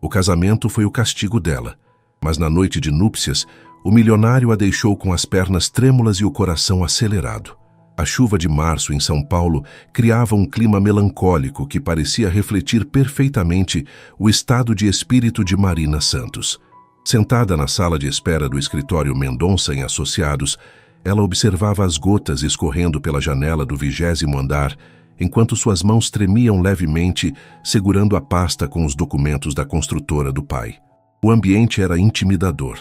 O casamento foi o castigo dela, mas na noite de núpcias, o milionário a deixou com as pernas trêmulas e o coração acelerado. A chuva de março em São Paulo criava um clima melancólico que parecia refletir perfeitamente o estado de espírito de Marina Santos. Sentada na sala de espera do escritório Mendonça em Associados, ela observava as gotas escorrendo pela janela do 20º andar, enquanto suas mãos tremiam levemente, segurando a pasta com os documentos da construtora do pai. O ambiente era intimidador.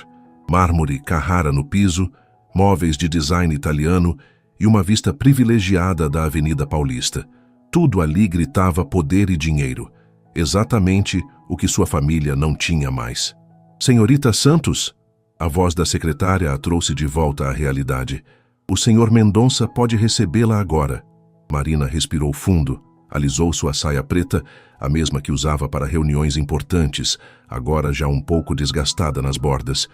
Mármore Carrara no piso, móveis de design italiano e uma vista privilegiada da Avenida Paulista. Tudo ali gritava poder e dinheiro, exatamente o que sua família não tinha mais. Senhorita Santos? A voz da secretária a trouxe de volta à realidade. O senhor Mendonça pode recebê-la agora. Marina respirou fundo, alisou sua saia preta, a mesma que usava para reuniões importantes, agora já um pouco desgastada nas bordas,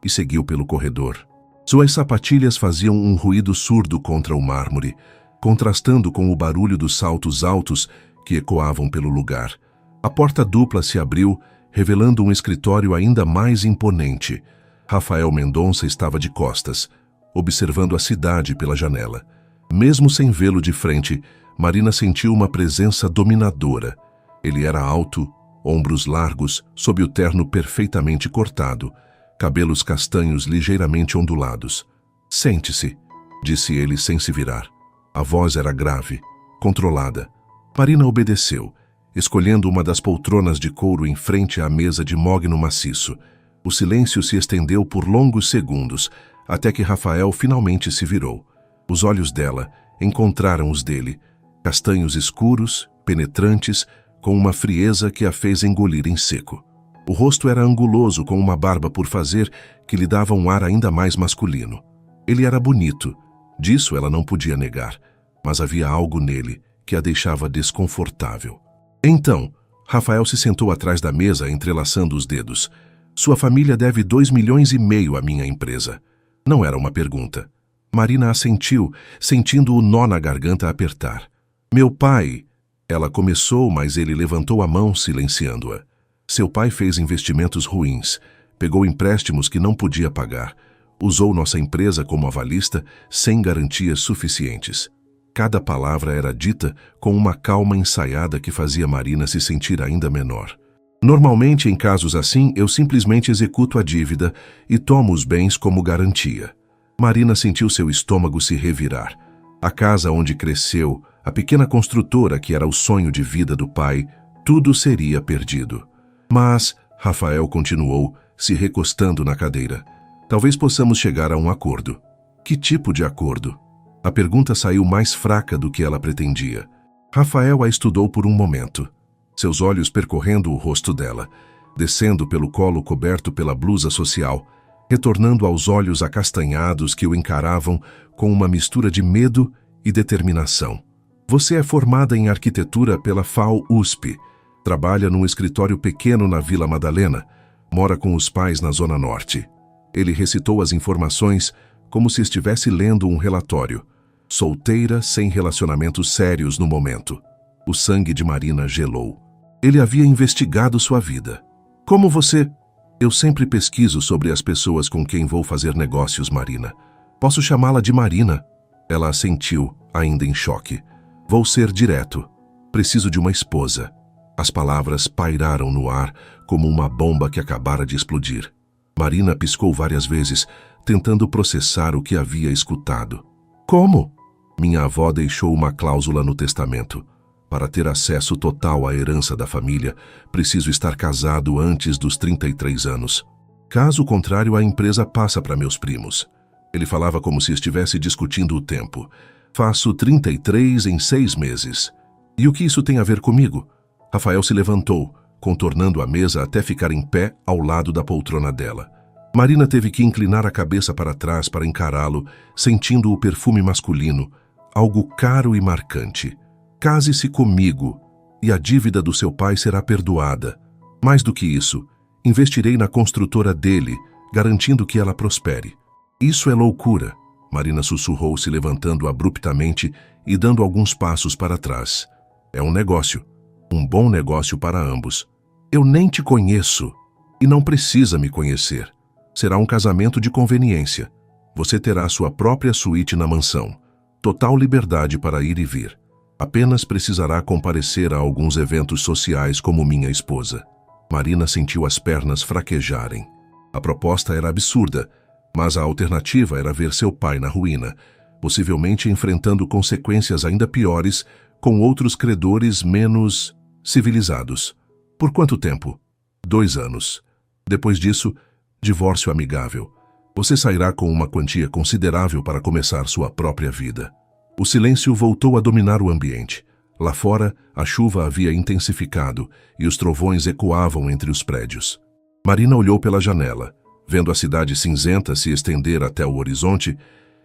e seguiu pelo corredor. Suas sapatilhas faziam um ruído surdo contra o mármore, contrastando com o barulho dos saltos altos que ecoavam pelo lugar. A porta dupla se abriu, revelando um escritório ainda mais imponente. Rafael Mendonça estava de costas, observando a cidade pela janela. Mesmo sem vê-lo de frente, Marina sentiu uma presença dominadora. Ele era alto, ombros largos, sob o terno perfeitamente cortado, cabelos castanhos ligeiramente ondulados. "Sente-se", disse ele sem se virar. A voz era grave, controlada. Marina obedeceu, escolhendo uma das poltronas de couro em frente à mesa de mogno maciço. O silêncio se estendeu por longos segundos, até que Rafael finalmente se virou. Os olhos dela encontraram os dele, castanhos escuros, penetrantes, com uma frieza que a fez engolir em seco. O rosto era anguloso, com uma barba por fazer que lhe dava um ar ainda mais masculino. Ele era bonito, disso ela não podia negar, mas havia algo nele que a deixava desconfortável. Então, Rafael se sentou atrás da mesa, entrelaçando os dedos. "Sua família deve 2,5 milhões à minha empresa." Não era uma pergunta. Marina assentiu, sentindo o nó na garganta apertar. "Meu pai..." Ela começou, mas ele levantou a mão, silenciando-a. "Seu pai fez investimentos ruins, pegou empréstimos que não podia pagar, usou nossa empresa como avalista sem garantias suficientes." Cada palavra era dita com uma calma ensaiada que fazia Marina se sentir ainda menor. "Normalmente, em casos assim, eu simplesmente executo a dívida e tomo os bens como garantia." Marina sentiu seu estômago se revirar. A casa onde cresceu, a pequena construtora que era o sonho de vida do pai, tudo seria perdido. "Mas", Rafael continuou, se recostando na cadeira, "talvez possamos chegar a um acordo." "Que tipo de acordo?" A pergunta saiu mais fraca do que ela pretendia. Rafael a estudou por um momento, seus olhos percorrendo o rosto dela, descendo pelo colo coberto pela blusa social, retornando aos olhos acastanhados que o encaravam com uma mistura de medo e determinação. "Você é formada em arquitetura pela FAO-USP, trabalha num escritório pequeno na Vila Madalena, mora com os pais na Zona Norte." Ele recitou as informações como se estivesse lendo um relatório. Solteira, sem relacionamentos sérios no momento. O sangue de Marina gelou. Ele havia investigado sua vida. "Como você..." "Eu sempre pesquiso sobre as pessoas com quem vou fazer negócios, Marina. Posso chamá-la de Marina?" Ela assentiu, ainda em choque. "Vou ser direto. Preciso de uma esposa." As palavras pairaram no ar como uma bomba que acabara de explodir. Marina piscou várias vezes, tentando processar o que havia escutado. "Como?" "Minha avó deixou uma cláusula no testamento. Para ter acesso total à herança da família, preciso estar casado antes dos 33 anos. Caso contrário, a empresa passa para meus primos." Ele falava como se estivesse discutindo o tempo. "Faço 33 em 6 meses. E o que isso tem a ver comigo?" Rafael se levantou, contornando a mesa até ficar em pé ao lado da poltrona dela. Marina teve que inclinar a cabeça para trás para encará-lo, sentindo o perfume masculino, algo caro e marcante. "Case-se comigo, e a dívida do seu pai será perdoada. Mais do que isso, investirei na construtora dele, garantindo que ela prospere." "Isso é loucura", Marina sussurrou, se levantando abruptamente e dando alguns passos para trás. "É um negócio. Um bom negócio para ambos." Eu nem te conheço e não precisa me conhecer. Será um casamento de conveniência. Você terá sua própria suíte na mansão. Total liberdade para ir e vir. Apenas precisará comparecer a alguns eventos sociais como minha esposa. Marina sentiu as pernas fraquejarem. A proposta era absurda, mas a alternativa era ver seu pai na ruína, possivelmente enfrentando consequências ainda piores com outros credores menos civilizados. Por quanto tempo? 2 anos. Depois disso, divórcio amigável. Você sairá com uma quantia considerável para começar sua própria vida. O silêncio voltou a dominar o ambiente. Lá fora, a chuva havia intensificado e os trovões ecoavam entre os prédios. Marina olhou pela janela, vendo a cidade cinzenta se estender até o horizonte,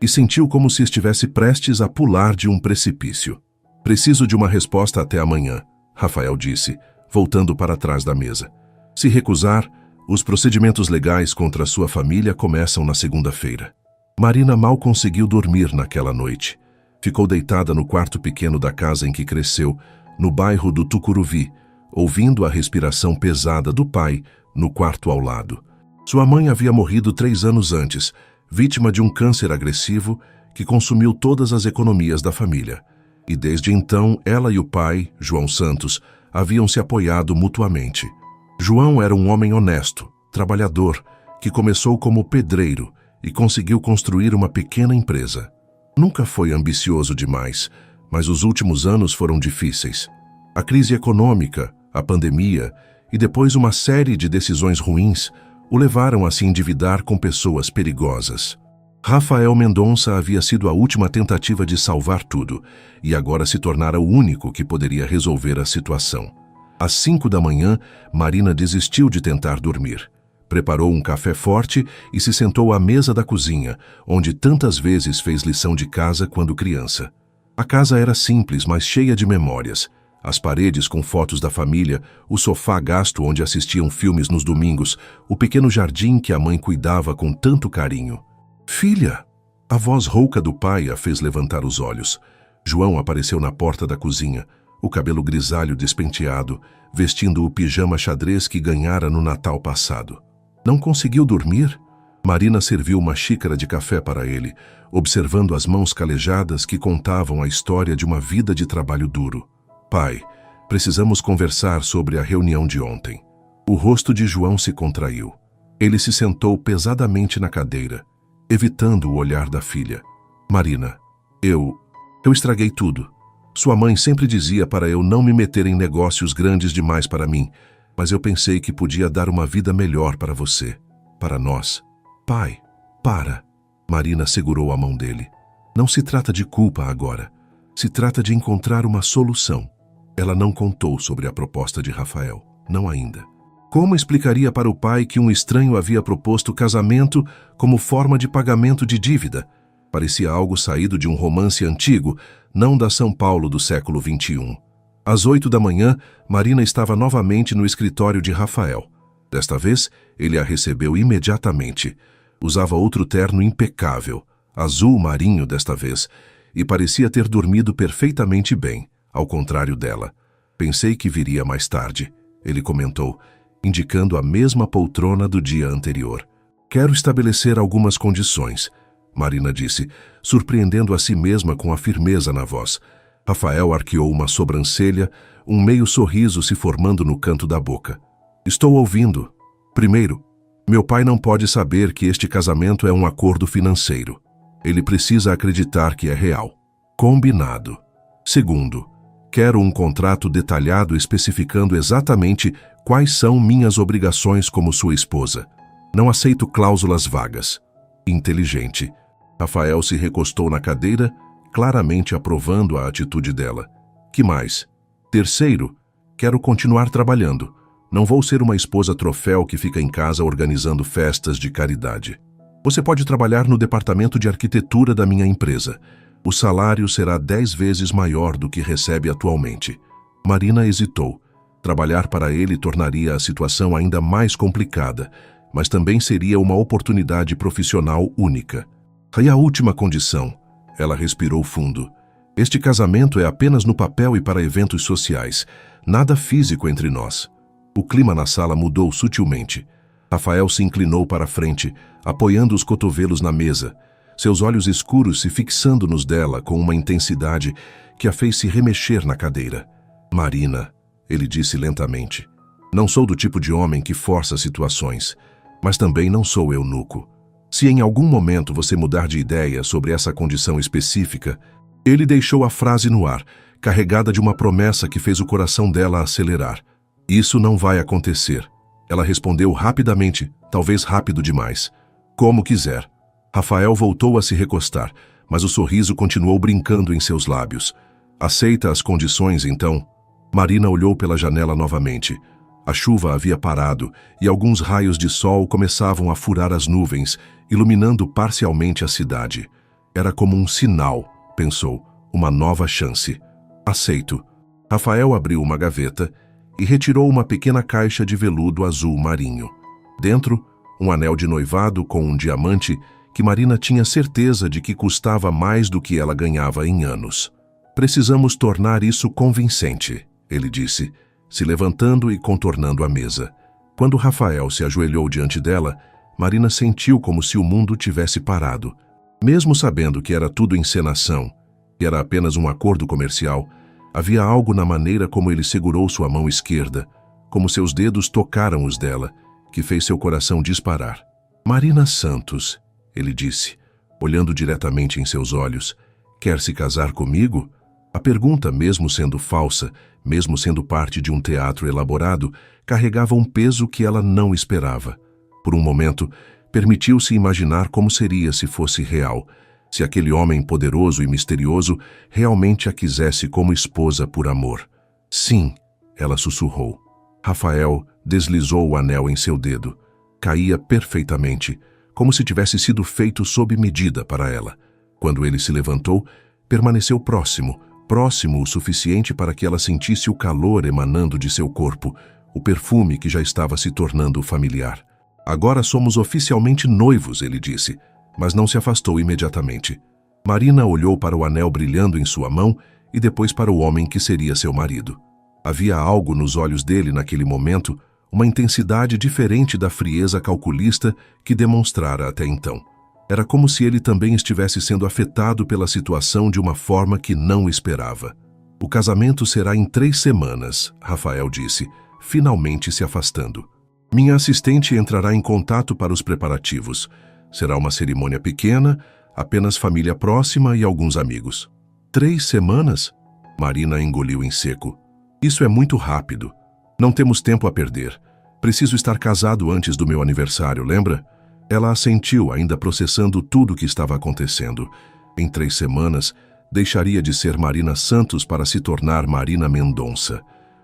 e sentiu como se estivesse prestes a pular de um precipício. Preciso de uma resposta até amanhã, Rafael disse, voltando para trás da mesa. Se recusar, os procedimentos legais contra sua família começam na segunda-feira. Marina mal conseguiu dormir naquela noite. Ficou deitada no quarto pequeno da casa em que cresceu, no bairro do Tucuruvi, ouvindo a respiração pesada do pai no quarto ao lado. Sua mãe havia morrido 3 anos antes, vítima de um câncer agressivo que consumiu todas as economias da família. E desde então, ela e o pai, João Santos, haviam se apoiado mutuamente. João era um homem honesto, trabalhador, que começou como pedreiro e conseguiu construir uma pequena empresa. Nunca foi ambicioso demais, mas os últimos anos foram difíceis. A crise econômica, a pandemia e depois uma série de decisões ruins o levaram a se endividar com pessoas perigosas. Rafael Mendonça havia sido a última tentativa de salvar tudo e agora se tornara o único que poderia resolver a situação. Às 5 da manhã, Marina desistiu de tentar dormir. Preparou um café forte e se sentou à mesa da cozinha, onde tantas vezes fez lição de casa quando criança. A casa era simples, mas cheia de memórias. As paredes com fotos da família, o sofá gasto onde assistiam filmes nos domingos, o pequeno jardim que a mãe cuidava com tanto carinho. "Filha!" A voz rouca do pai a fez levantar os olhos. João apareceu na porta da cozinha, o cabelo grisalho despenteado, vestindo o pijama xadrez que ganhara no Natal passado. Não conseguiu dormir? Marina serviu uma xícara de café para ele, observando as mãos calejadas que contavam a história de uma vida de trabalho duro. "Pai, precisamos conversar sobre a reunião de ontem." O rosto de João se contraiu. Ele se sentou pesadamente na cadeira, evitando o olhar da filha. "Marina, eu estraguei tudo. Sua mãe sempre dizia para eu não me meter em negócios grandes demais para mim, mas eu pensei que podia dar uma vida melhor para você, para nós." "Pai, para." Marina segurou a mão dele. "Não se trata de culpa agora. Se trata de encontrar uma solução." Ela não contou sobre a proposta de Rafael, não ainda. Como explicaria para o pai que um estranho havia proposto casamento como forma de pagamento de dívida? Parecia algo saído de um romance antigo, não da São Paulo do século XXI. Às 8 da manhã, Marina estava novamente no escritório de Rafael. Desta vez, ele a recebeu imediatamente. Usava outro terno impecável, azul marinho desta vez, e parecia ter dormido perfeitamente bem, ao contrário dela. "Pensei que viria mais tarde", ele comentou, indicando a mesma poltrona do dia anterior. "Quero estabelecer algumas condições", Marina disse, surpreendendo a si mesma com a firmeza na voz. Rafael arqueou uma sobrancelha, um meio sorriso se formando no canto da boca. "Estou ouvindo. Primeiro, meu pai não pode saber que este casamento é um acordo financeiro. Ele precisa acreditar que é real. Combinado. Segundo, quero um contrato detalhado especificando exatamente quais são minhas obrigações como sua esposa. Não aceito cláusulas vagas." Inteligente. Rafael se recostou na cadeira, claramente aprovando a atitude dela. "Que mais? Terceiro, quero continuar trabalhando. Não vou ser uma esposa troféu que fica em casa organizando festas de caridade. Você pode trabalhar no departamento de arquitetura da minha empresa. O salário será 10 vezes maior do que recebe atualmente." Marina hesitou. Trabalhar para ele tornaria a situação ainda mais complicada, mas também seria uma oportunidade profissional única. "E a última condição?" Ela respirou fundo. "Este casamento é apenas no papel e para eventos sociais. Nada físico entre nós." O clima na sala mudou sutilmente. Rafael se inclinou para a frente, apoiando os cotovelos na mesa, seus olhos escuros se fixando nos dela com uma intensidade que a fez se remexer na cadeira. Marina, ele disse lentamente, não sou do tipo de homem que força situações, mas também não sou eunuco. Se em algum momento você mudar de ideia sobre essa condição específica, ele deixou a frase no ar, carregada de uma promessa que fez o coração dela acelerar. Isso não vai acontecer. Ela respondeu rapidamente, talvez rápido demais. Como quiser. Rafael voltou a se recostar, mas o sorriso continuou brincando em seus lábios. Aceita as condições, então? Marina olhou pela janela novamente. A chuva havia parado e alguns raios de sol começavam a furar as nuvens, iluminando parcialmente a cidade. Era como um sinal, pensou, uma nova chance. Aceito. Rafael abriu uma gaveta e retirou uma pequena caixa de veludo azul marinho. Dentro, um anel de noivado com um diamante que Marina tinha certeza de que custava mais do que ela ganhava em anos. Precisamos tornar isso convincente, ele disse, se levantando e contornando a mesa. Quando Rafael se ajoelhou diante dela, Marina sentiu como se o mundo tivesse parado. Mesmo sabendo que era tudo encenação, que era apenas um acordo comercial, havia algo na maneira como ele segurou sua mão esquerda, como seus dedos tocaram os dela, que fez seu coração disparar. Marina Santos, ele disse, olhando diretamente em seus olhos, quer se casar comigo? A pergunta, mesmo sendo falsa, mesmo sendo parte de um teatro elaborado, carregava um peso que ela não esperava. Por um momento, permitiu-se imaginar como seria se fosse real, se aquele homem poderoso e misterioso realmente a quisesse como esposa por amor. Sim, ela sussurrou. Rafael deslizou o anel em seu dedo. Caía perfeitamente, como se tivesse sido feito sob medida para ela. Quando ele se levantou, permaneceu próximo o suficiente para que ela sentisse o calor emanando de seu corpo, o perfume que já estava se tornando familiar. Agora somos oficialmente noivos, ele disse, mas não se afastou imediatamente. Marina olhou para o anel brilhando em sua mão e depois para o homem que seria seu marido. Havia algo nos olhos dele naquele momento, uma intensidade diferente da frieza calculista que demonstrara até então. Era como se ele também estivesse sendo afetado pela situação de uma forma que não esperava. O casamento será em 3 semanas, Rafael disse, finalmente se afastando. Minha assistente entrará em contato para os preparativos. Será uma cerimônia pequena, apenas família próxima e alguns amigos. 3 semanas? Marina engoliu em seco. Isso é muito rápido. Não temos tempo a perder. Preciso estar casado antes do meu aniversário, lembra? Ela assentiu, ainda processando tudo o que estava acontecendo. Em 3 semanas, deixaria de ser Marina Santos para se tornar Marina Mendonça.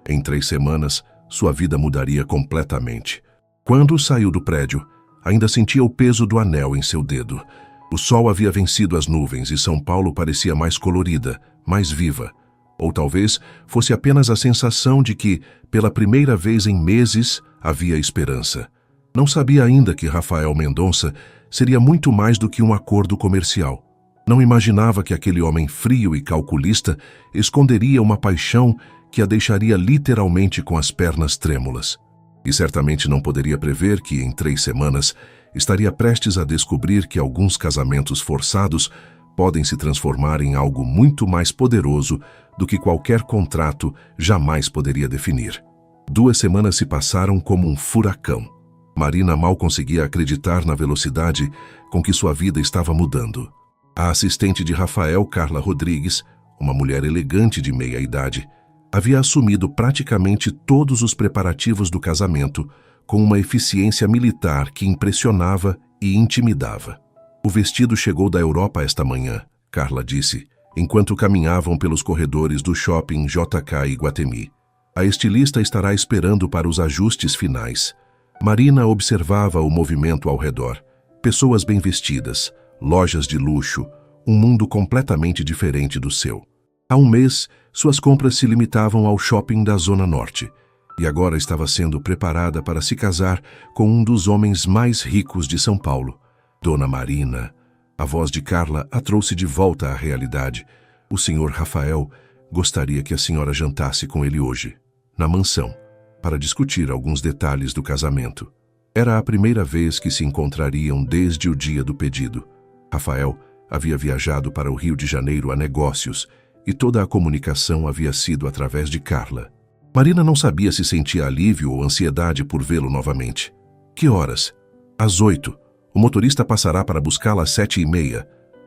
Em 3 semanas, sua vida mudaria completamente. Quando saiu do prédio, ainda sentia o peso do anel em seu dedo. O sol havia vencido as nuvens e São Paulo parecia mais colorida, mais viva. Ou talvez fosse apenas a sensação de que, pela primeira vez em meses, havia esperança. Não sabia ainda que Rafael Mendonça seria muito mais do que um acordo comercial. Não imaginava que aquele homem frio e calculista esconderia uma paixão que a deixaria literalmente com as pernas trêmulas. E certamente não poderia prever que, em 3 semanas, estaria prestes a descobrir que alguns casamentos forçados podem se transformar em algo muito mais poderoso do que qualquer contrato jamais poderia definir. 2 semanas se passaram como um furacão. Marina mal conseguia acreditar na velocidade com que sua vida estava mudando. A assistente de Rafael, Carla Rodrigues, uma mulher elegante de meia idade, havia assumido praticamente todos os preparativos do casamento com uma eficiência militar que impressionava e intimidava. O vestido chegou da Europa esta manhã, Carla disse, enquanto caminhavam pelos corredores do shopping JK Iguatemi. A estilista estará esperando para os ajustes finais. Marina observava o movimento ao redor. Pessoas bem vestidas, lojas de luxo, um mundo completamente diferente do seu. Há um mês, suas compras se limitavam ao shopping da Zona Norte, e agora estava sendo preparada para se casar com um dos homens mais ricos de São Paulo. Dona Marina, a voz de Carla a trouxe de volta à realidade. O senhor Rafael gostaria que a senhora jantasse com ele hoje, na mansão. para discutir alguns detalhes do casamento. Era a primeira vez que se encontrariam desde o dia do pedido. Rafael havia viajado para o Rio de Janeiro a negócios e toda a comunicação havia sido através de Carla. Marina não sabia se sentia alívio ou ansiedade por vê-lo novamente. Que horas? Às 8. O motorista passará para buscá-la às 7h30.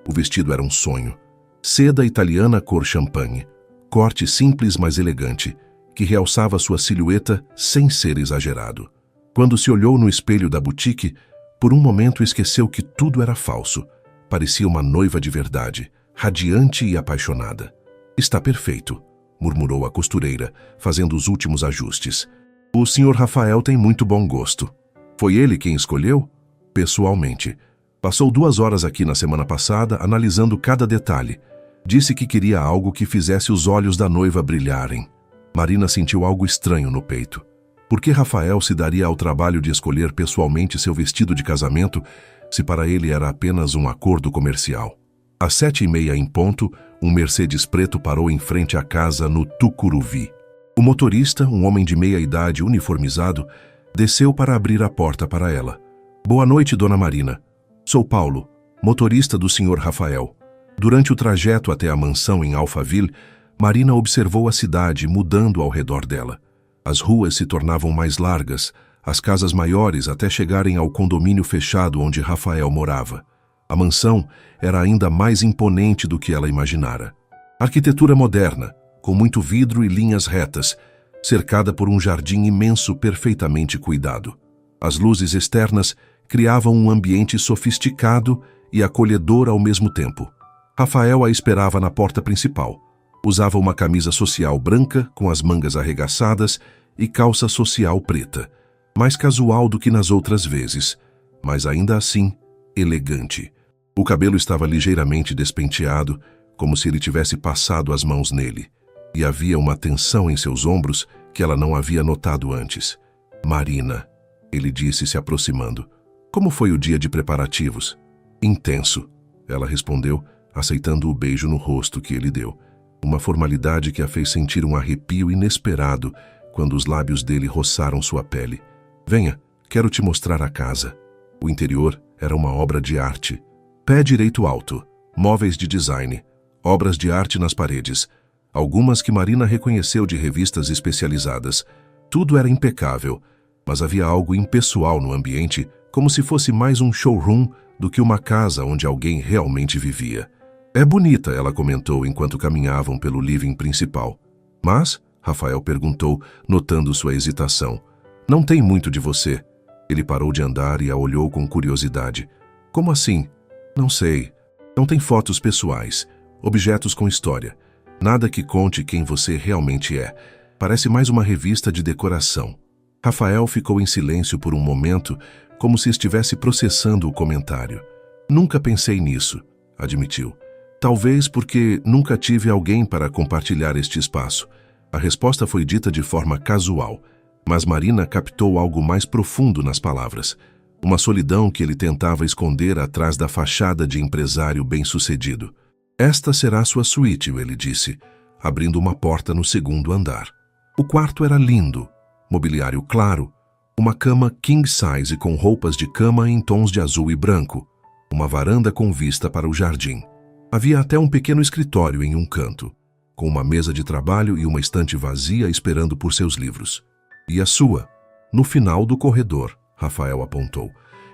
O vestido era um sonho. Seda italiana cor champanhe. Corte simples, mas elegante, que realçava sua silhueta sem ser exagerado. Quando se olhou no espelho da boutique, por um momento esqueceu que tudo era falso. Parecia uma noiva de verdade, radiante e apaixonada. Está perfeito, murmurou a costureira, fazendo os últimos ajustes. O Sr. Rafael tem muito bom gosto. Foi ele quem escolheu? Pessoalmente. Passou 2 horas aqui na semana passada, analisando cada detalhe. Disse que queria algo que fizesse os olhos da noiva brilharem. Marina sentiu algo estranho no peito. Por que Rafael se daria ao trabalho de escolher pessoalmente seu vestido de casamento, se para ele era apenas um acordo comercial? Às 7h30 em ponto, um Mercedes preto parou em frente à casa no Tucuruvi. O motorista, um homem de meia-idade uniformizado, desceu para abrir a porta para ela. Boa noite, dona Marina. Sou Paulo, motorista do Sr. Rafael. Durante o trajeto até a mansão em Alphaville, Marina observou a cidade mudando ao redor dela. As ruas se tornavam mais largas, as casas maiores até chegarem ao condomínio fechado onde Rafael morava. A mansão era ainda mais imponente do que ela imaginara. Arquitetura moderna, com muito vidro e linhas retas, cercada por um jardim imenso perfeitamente cuidado. As luzes externas criavam um ambiente sofisticado e acolhedor ao mesmo tempo. Rafael a esperava na porta principal. Usava uma camisa social branca com as mangas arregaçadas e calça social preta, mais casual do que nas outras vezes, mas ainda assim elegante. O cabelo estava ligeiramente despenteado, como se ele tivesse passado as mãos nele, e havia uma tensão em seus ombros que ela não havia notado antes. Marina, ele disse se aproximando. Como foi o dia de preparativos? Intenso, ela respondeu, aceitando o beijo no rosto que ele deu. Uma formalidade que a fez sentir um arrepio inesperado quando os lábios dele roçaram sua pele. Venha, quero te mostrar a casa. O interior era uma obra de arte. Pé direito alto, móveis de design, obras de arte nas paredes, algumas que Marina reconheceu de revistas especializadas. Tudo era impecável, mas havia algo impessoal no ambiente, como se fosse mais um showroom do que uma casa onde alguém realmente vivia. É bonita, ela comentou enquanto caminhavam pelo living principal. Mas, Rafael perguntou, notando sua hesitação, não tem muito de você. Ele parou de andar e a olhou com curiosidade. Como assim? Não sei. Não tem fotos pessoais, objetos com história. Nada que conte quem você realmente é. Parece mais uma revista de decoração. Rafael ficou em silêncio por um momento, como se estivesse processando o comentário. Nunca pensei nisso, admitiu. Talvez porque nunca tive alguém para compartilhar este espaço. A resposta foi dita de forma casual, mas Marina captou algo mais profundo nas palavras. Uma solidão que ele tentava esconder atrás da fachada de empresário bem-sucedido. Esta será sua suíte, ele disse, abrindo uma porta no 2º andar. O quarto era lindo, mobiliário claro, uma cama king size com roupas de cama em tons de azul e branco, uma varanda com vista para o jardim. Havia até um pequeno escritório em um canto, com uma mesa de trabalho e uma estante vazia esperando por seus livros. E a sua? No final do corredor, Rafael apontou,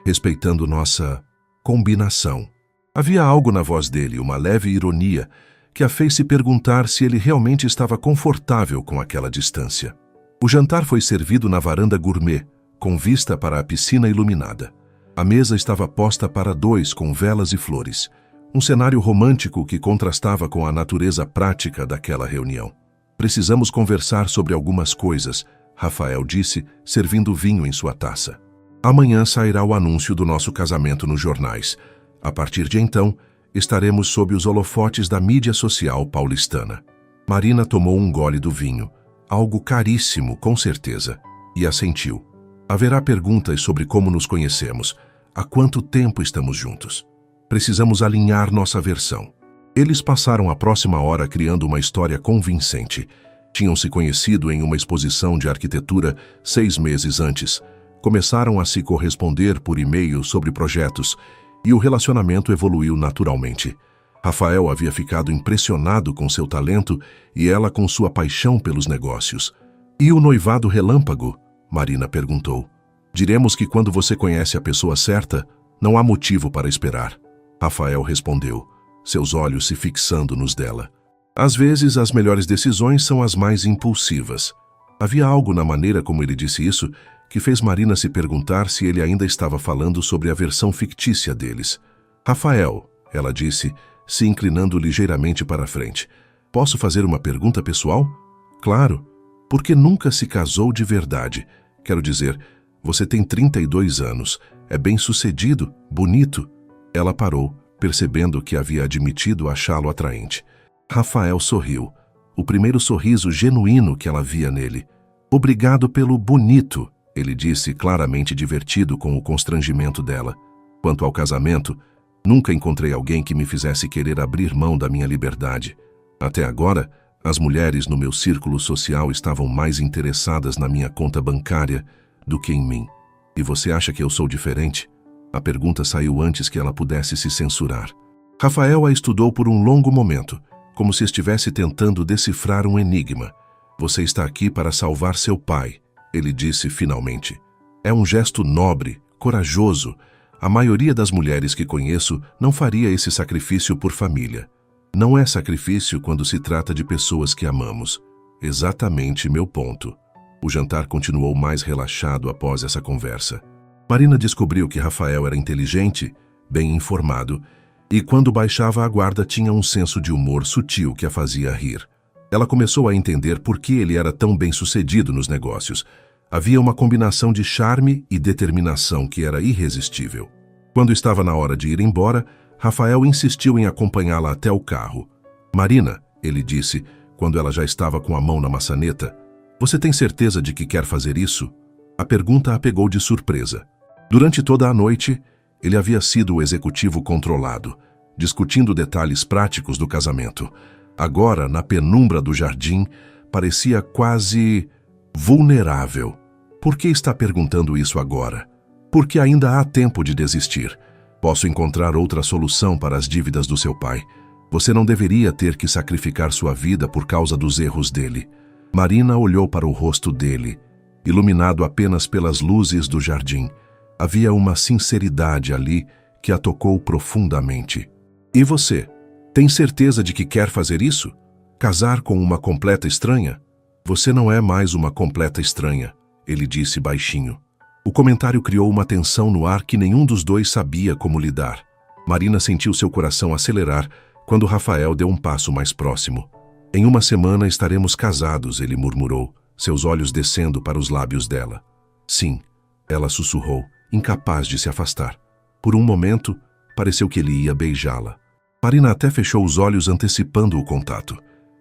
respeitando nossa combinação. Havia algo na voz dele, uma leve ironia, que a fez se perguntar se ele realmente estava confortável com aquela distância. O jantar foi servido na varanda gourmet, com vista para a piscina iluminada. A mesa estava posta para 2 com velas e flores. Um cenário romântico que contrastava com a natureza prática daquela reunião. Precisamos conversar sobre algumas coisas, Rafael disse, servindo vinho em sua taça. Amanhã sairá o anúncio do nosso casamento nos jornais. A partir de então, estaremos sob os holofotes da mídia social paulistana. Marina tomou um gole do vinho, algo caríssimo, com certeza, e assentiu. Haverá perguntas sobre como nos conhecemos, há quanto tempo estamos juntos. Precisamos alinhar nossa versão. Eles passaram a próxima hora criando uma história convincente. Tinham se conhecido em uma exposição de arquitetura 6 meses antes. Começaram a se corresponder por e-mail sobre projetos e o relacionamento evoluiu naturalmente. Rafael havia ficado impressionado com seu talento e ela com sua paixão pelos negócios. E o noivado relâmpago? Marina perguntou. Diremos que quando você conhece a pessoa certa, não há motivo para esperar. Rafael respondeu, seus olhos se fixando nos dela. Às vezes, as melhores decisões são as mais impulsivas. Havia algo na maneira como ele disse isso que fez Marina se perguntar se ele ainda estava falando sobre a versão fictícia deles. Rafael, ela disse, se inclinando ligeiramente para a frente. Posso fazer uma pergunta pessoal? Claro. Por que nunca se casou de verdade? Quero dizer, você tem 32 anos, é bem-sucedido, bonito. Ela parou, percebendo que havia admitido achá-lo atraente. Rafael sorriu, o primeiro sorriso genuíno que ela via nele. Obrigado pelo bonito, ele disse, claramente divertido com o constrangimento dela. Quanto ao casamento, nunca encontrei alguém que me fizesse querer abrir mão da minha liberdade. Até agora, as mulheres no meu círculo social estavam mais interessadas na minha conta bancária do que em mim. E você acha que eu sou diferente? A pergunta saiu antes que ela pudesse se censurar. Rafael a estudou por um longo momento, como se estivesse tentando decifrar um enigma. Você está aqui para salvar seu pai, ele disse finalmente. É um gesto nobre, corajoso. A maioria das mulheres que conheço não faria esse sacrifício por família. Não é sacrifício quando se trata de pessoas que amamos. Exatamente meu ponto. O jantar continuou mais relaxado após essa conversa. Marina descobriu que Rafael era inteligente, bem informado, e quando baixava a guarda tinha um senso de humor sutil que a fazia rir. Ela começou a entender por que ele era tão bem-sucedido nos negócios. Havia uma combinação de charme e determinação que era irresistível. Quando estava na hora de ir embora, Rafael insistiu em acompanhá-la até o carro. Marina, ele disse, quando ela já estava com a mão na maçaneta, você tem certeza de que quer fazer isso? A pergunta a pegou de surpresa. Durante toda a noite, ele havia sido o executivo controlado, discutindo detalhes práticos do casamento. Agora, na penumbra do jardim, parecia quase vulnerável. Por que está perguntando isso agora? Porque ainda há tempo de desistir. Posso encontrar outra solução para as dívidas do seu pai. Você não deveria ter que sacrificar sua vida por causa dos erros dele. Marina olhou para o rosto dele, iluminado apenas pelas luzes do jardim. Havia uma sinceridade ali que a tocou profundamente. E você? Tem certeza de que quer fazer isso? Casar com uma completa estranha? Você não é mais uma completa estranha, ele disse baixinho. O comentário criou uma tensão no ar que nenhum dos dois sabia como lidar. Marina sentiu seu coração acelerar quando Rafael deu um passo mais próximo. Em uma semana estaremos casados, ele murmurou, seus olhos descendo para os lábios dela. Sim, ela sussurrou, incapaz de se afastar. Por um momento, pareceu que ele ia beijá-la. Marina até fechou os olhos antecipando o contato.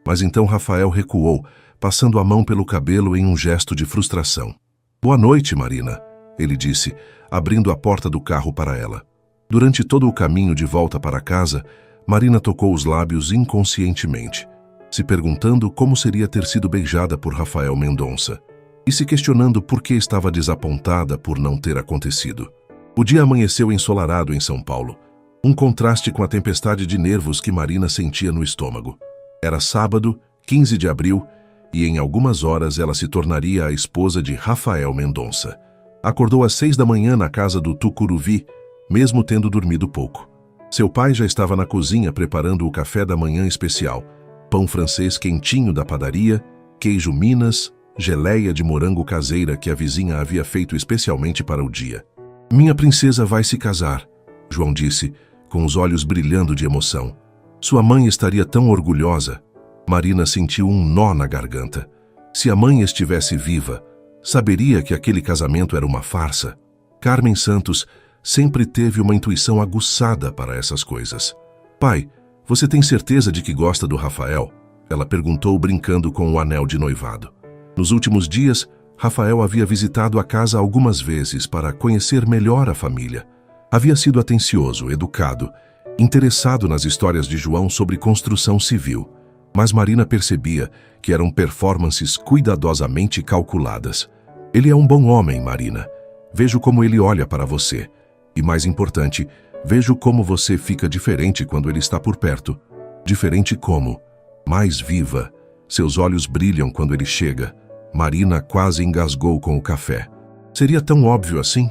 Mas então Rafael recuou, passando a mão pelo cabelo em um gesto de frustração. Boa noite, Marina, ele disse, abrindo a porta do carro para ela. Durante todo o caminho de volta para casa, Marina tocou os lábios inconscientemente, se perguntando como seria ter sido beijada por Rafael Mendonça e se questionando por que estava desapontada por não ter acontecido. O dia amanheceu ensolarado em São Paulo, um contraste com a tempestade de nervos que Marina sentia no estômago. Era sábado, 15 de abril, e em algumas horas ela se tornaria a esposa de Rafael Mendonça. Acordou às 6 da manhã na casa do Tucuruvi, mesmo tendo dormido pouco. Seu pai já estava na cozinha preparando o café da manhã especial, pão francês quentinho da padaria, queijo Minas, geleia de morango caseira que a vizinha havia feito especialmente para o dia. Minha princesa vai se casar, João disse, com os olhos brilhando de emoção. Sua mãe estaria tão orgulhosa. Marina sentiu um nó na garganta. Se a mãe estivesse viva, saberia que aquele casamento era uma farsa. Carmen Santos sempre teve uma intuição aguçada para essas coisas. Pai, você tem certeza de que gosta do Rafael? Ela perguntou brincando com o anel de noivado. Nos últimos dias, Rafael havia visitado a casa algumas vezes para conhecer melhor a família. Havia sido atencioso, educado, interessado nas histórias de João sobre construção civil. Mas Marina percebia que eram performances cuidadosamente calculadas. Ele é um bom homem, Marina. Vejo como ele olha para você. E mais importante, vejo como você fica diferente quando ele está por perto. Diferente como? Mais viva. Seus olhos brilham quando ele chega. Marina quase engasgou com o café. Seria tão óbvio assim?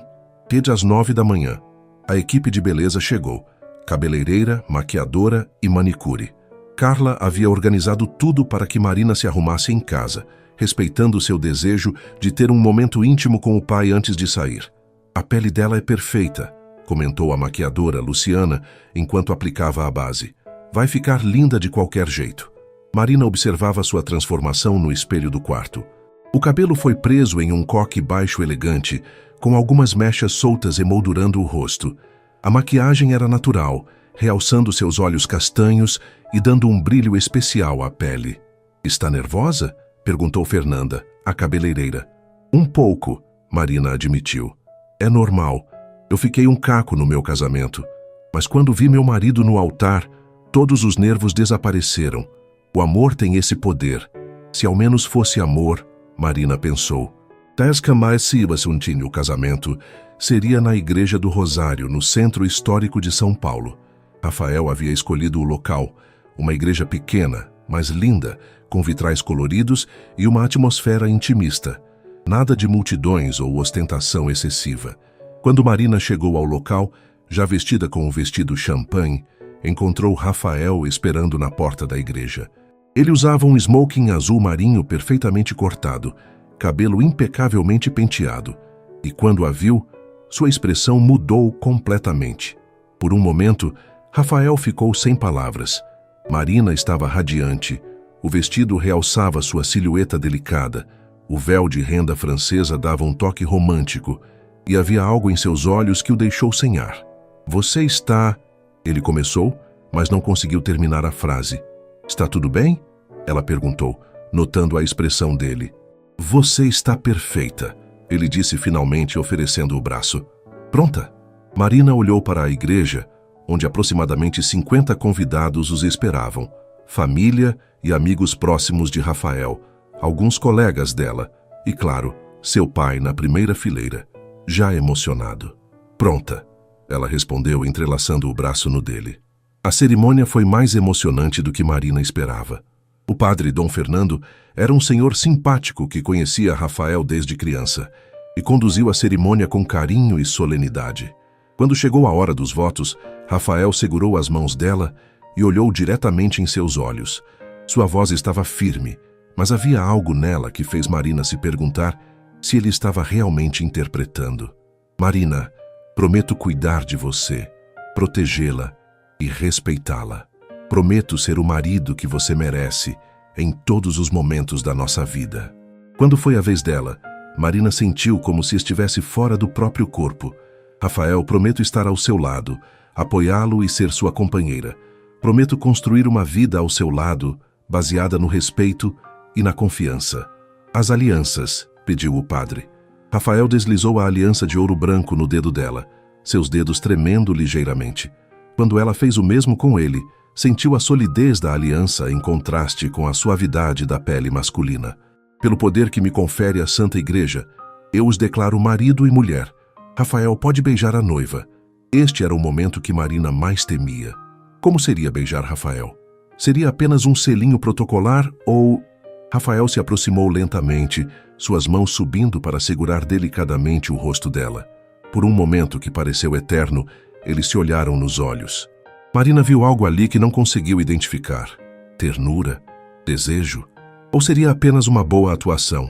Desde as 9 da manhã. A equipe de beleza chegou. Cabeleireira, maquiadora e manicure. Carla havia organizado tudo para que Marina se arrumasse em casa, respeitando seu desejo de ter um momento íntimo com o pai antes de sair. A pele dela é perfeita, comentou a maquiadora Luciana enquanto aplicava a base. Vai ficar linda de qualquer jeito. Marina observava sua transformação no espelho do quarto. O cabelo foi preso em um coque baixo elegante, com algumas mechas soltas emoldurando o rosto. A maquiagem era natural, realçando seus olhos castanhos e dando um brilho especial à pele. Está nervosa? Perguntou Fernanda, a cabeleireira. Um pouco, Marina admitiu. É normal. Eu fiquei um caco no meu casamento. Mas quando vi meu marido no altar, todos os nervos desapareceram. O amor tem esse poder. Se ao menos fosse amor, Marina pensou. Tasca mais se o casamento seria na Igreja do Rosário, no Centro Histórico de São Paulo. Rafael havia escolhido o local, uma igreja pequena, mas linda, com vitrais coloridos e uma atmosfera intimista. Nada de multidões ou ostentação excessiva. Quando Marina chegou ao local, já vestida com um vestido champanhe, encontrou Rafael esperando na porta da igreja. Ele usava um smoking azul marinho perfeitamente cortado, cabelo impecavelmente penteado, e quando a viu, sua expressão mudou completamente. Por um momento, Rafael ficou sem palavras. Marina estava radiante. O vestido realçava sua silhueta delicada. O véu de renda francesa dava um toque romântico, e havia algo em seus olhos que o deixou sem ar. Você está... Ele começou, mas não conseguiu terminar a frase. Está tudo bem? Ela perguntou, notando a expressão dele. Você está perfeita, ele disse finalmente, oferecendo o braço. Pronta? Marina olhou para a igreja, onde aproximadamente 50 convidados os esperavam, família e amigos próximos de Rafael, alguns colegas dela e, claro, seu pai na primeira fileira, já emocionado. Pronta, ela respondeu, entrelaçando o braço no dele. A cerimônia foi mais emocionante do que Marina esperava. O padre Dom Fernando era um senhor simpático que conhecia Rafael desde criança e conduziu a cerimônia com carinho e solenidade. Quando chegou a hora dos votos, Rafael segurou as mãos dela e olhou diretamente em seus olhos. Sua voz estava firme, mas havia algo nela que fez Marina se perguntar se ele estava realmente interpretando. Marina, prometo cuidar de você, protegê-la e respeitá-la. Prometo ser o marido que você merece em todos os momentos da nossa vida. Quando foi a vez dela, Marina sentiu como se estivesse fora do próprio corpo. Rafael, prometo estar ao seu lado, apoiá-lo e ser sua companheira. Prometo construir uma vida ao seu lado, baseada no respeito e na confiança. As alianças, pediu o padre. Rafael deslizou a aliança de ouro branco no dedo dela, seus dedos tremendo ligeiramente. Quando ela fez o mesmo com ele, sentiu a solidez da aliança em contraste com a suavidade da pele masculina. Pelo poder que me confere a Santa Igreja, eu os declaro marido e mulher. Rafael pode beijar a noiva. Este era o momento que Marina mais temia. Como seria beijar Rafael? Seria apenas um selinho protocolar ou... Rafael se aproximou lentamente, suas mãos subindo para segurar delicadamente o rosto dela. Por um momento que pareceu eterno, eles se olharam nos olhos. Marina viu algo ali que não conseguiu identificar. Ternura? Desejo? Ou seria apenas uma boa atuação?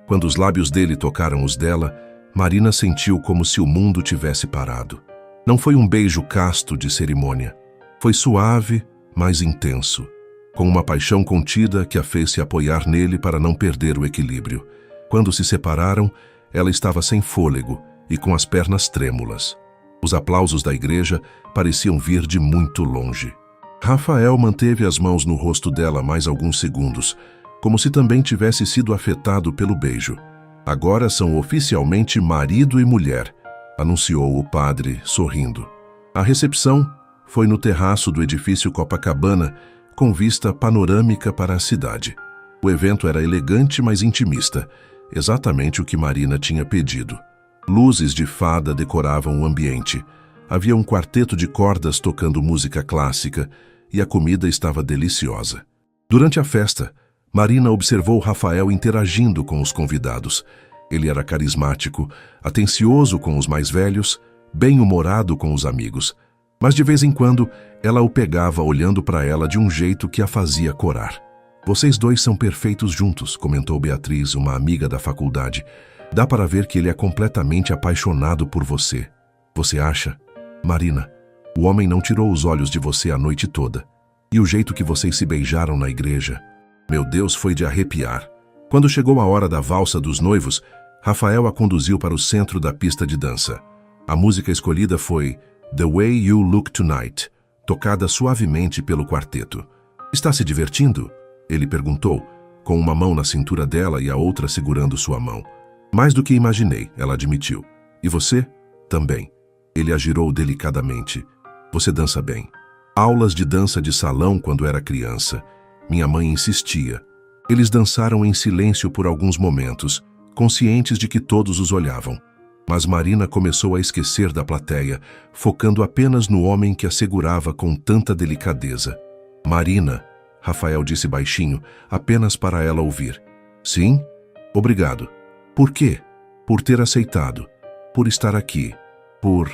Quando os lábios dele tocaram os dela, Marina sentiu como se o mundo tivesse parado. Não foi um beijo casto de cerimônia. Foi suave, mas intenso, com uma paixão contida que a fez se apoiar nele para não perder o equilíbrio. Quando se separaram, ela estava sem fôlego e com as pernas trêmulas. Os aplausos da igreja pareciam vir de muito longe. Rafael manteve as mãos no rosto dela mais alguns segundos, como se também tivesse sido afetado pelo beijo. Agora são oficialmente marido e mulher, anunciou o padre, sorrindo. A recepção foi no terraço do edifício Copacabana, com vista panorâmica para a cidade. O evento era elegante, mas intimista, exatamente o que Marina tinha pedido. Luzes de fada decoravam o ambiente. Havia um quarteto de cordas tocando música clássica e a comida estava deliciosa. Durante a festa, Marina observou Rafael interagindo com os convidados. Ele era carismático, atencioso com os mais velhos, bem-humorado com os amigos. Mas de vez em quando, ela o pegava olhando para ela de um jeito que a fazia corar. "Vocês dois são perfeitos juntos", comentou Beatriz, uma amiga da faculdade. "Dá para ver que ele é completamente apaixonado por você." "Você acha?" "Marina, o homem não tirou os olhos de você a noite toda. E o jeito que vocês se beijaram na igreja. Meu Deus, foi de arrepiar." Quando chegou a hora da valsa dos noivos, Rafael a conduziu para o centro da pista de dança. A música escolhida foi The Way You Look Tonight, tocada suavemente pelo quarteto. "Está se divertindo?" ele perguntou, com uma mão na cintura dela e a outra segurando sua mão. "Mais do que imaginei", ela admitiu. "E você?" "Também." Ele a girou delicadamente. "Você dança bem." Aulas de dança de salão quando era criança. Minha mãe insistia. Eles dançaram em silêncio por alguns momentos, conscientes de que todos os olhavam. Mas Marina começou a esquecer da plateia, focando apenas no homem que a segurava com tanta delicadeza. "Marina", Rafael disse baixinho, apenas para ela ouvir. "Sim? Obrigado." "Por quê?" "Por ter aceitado. Por estar aqui. Por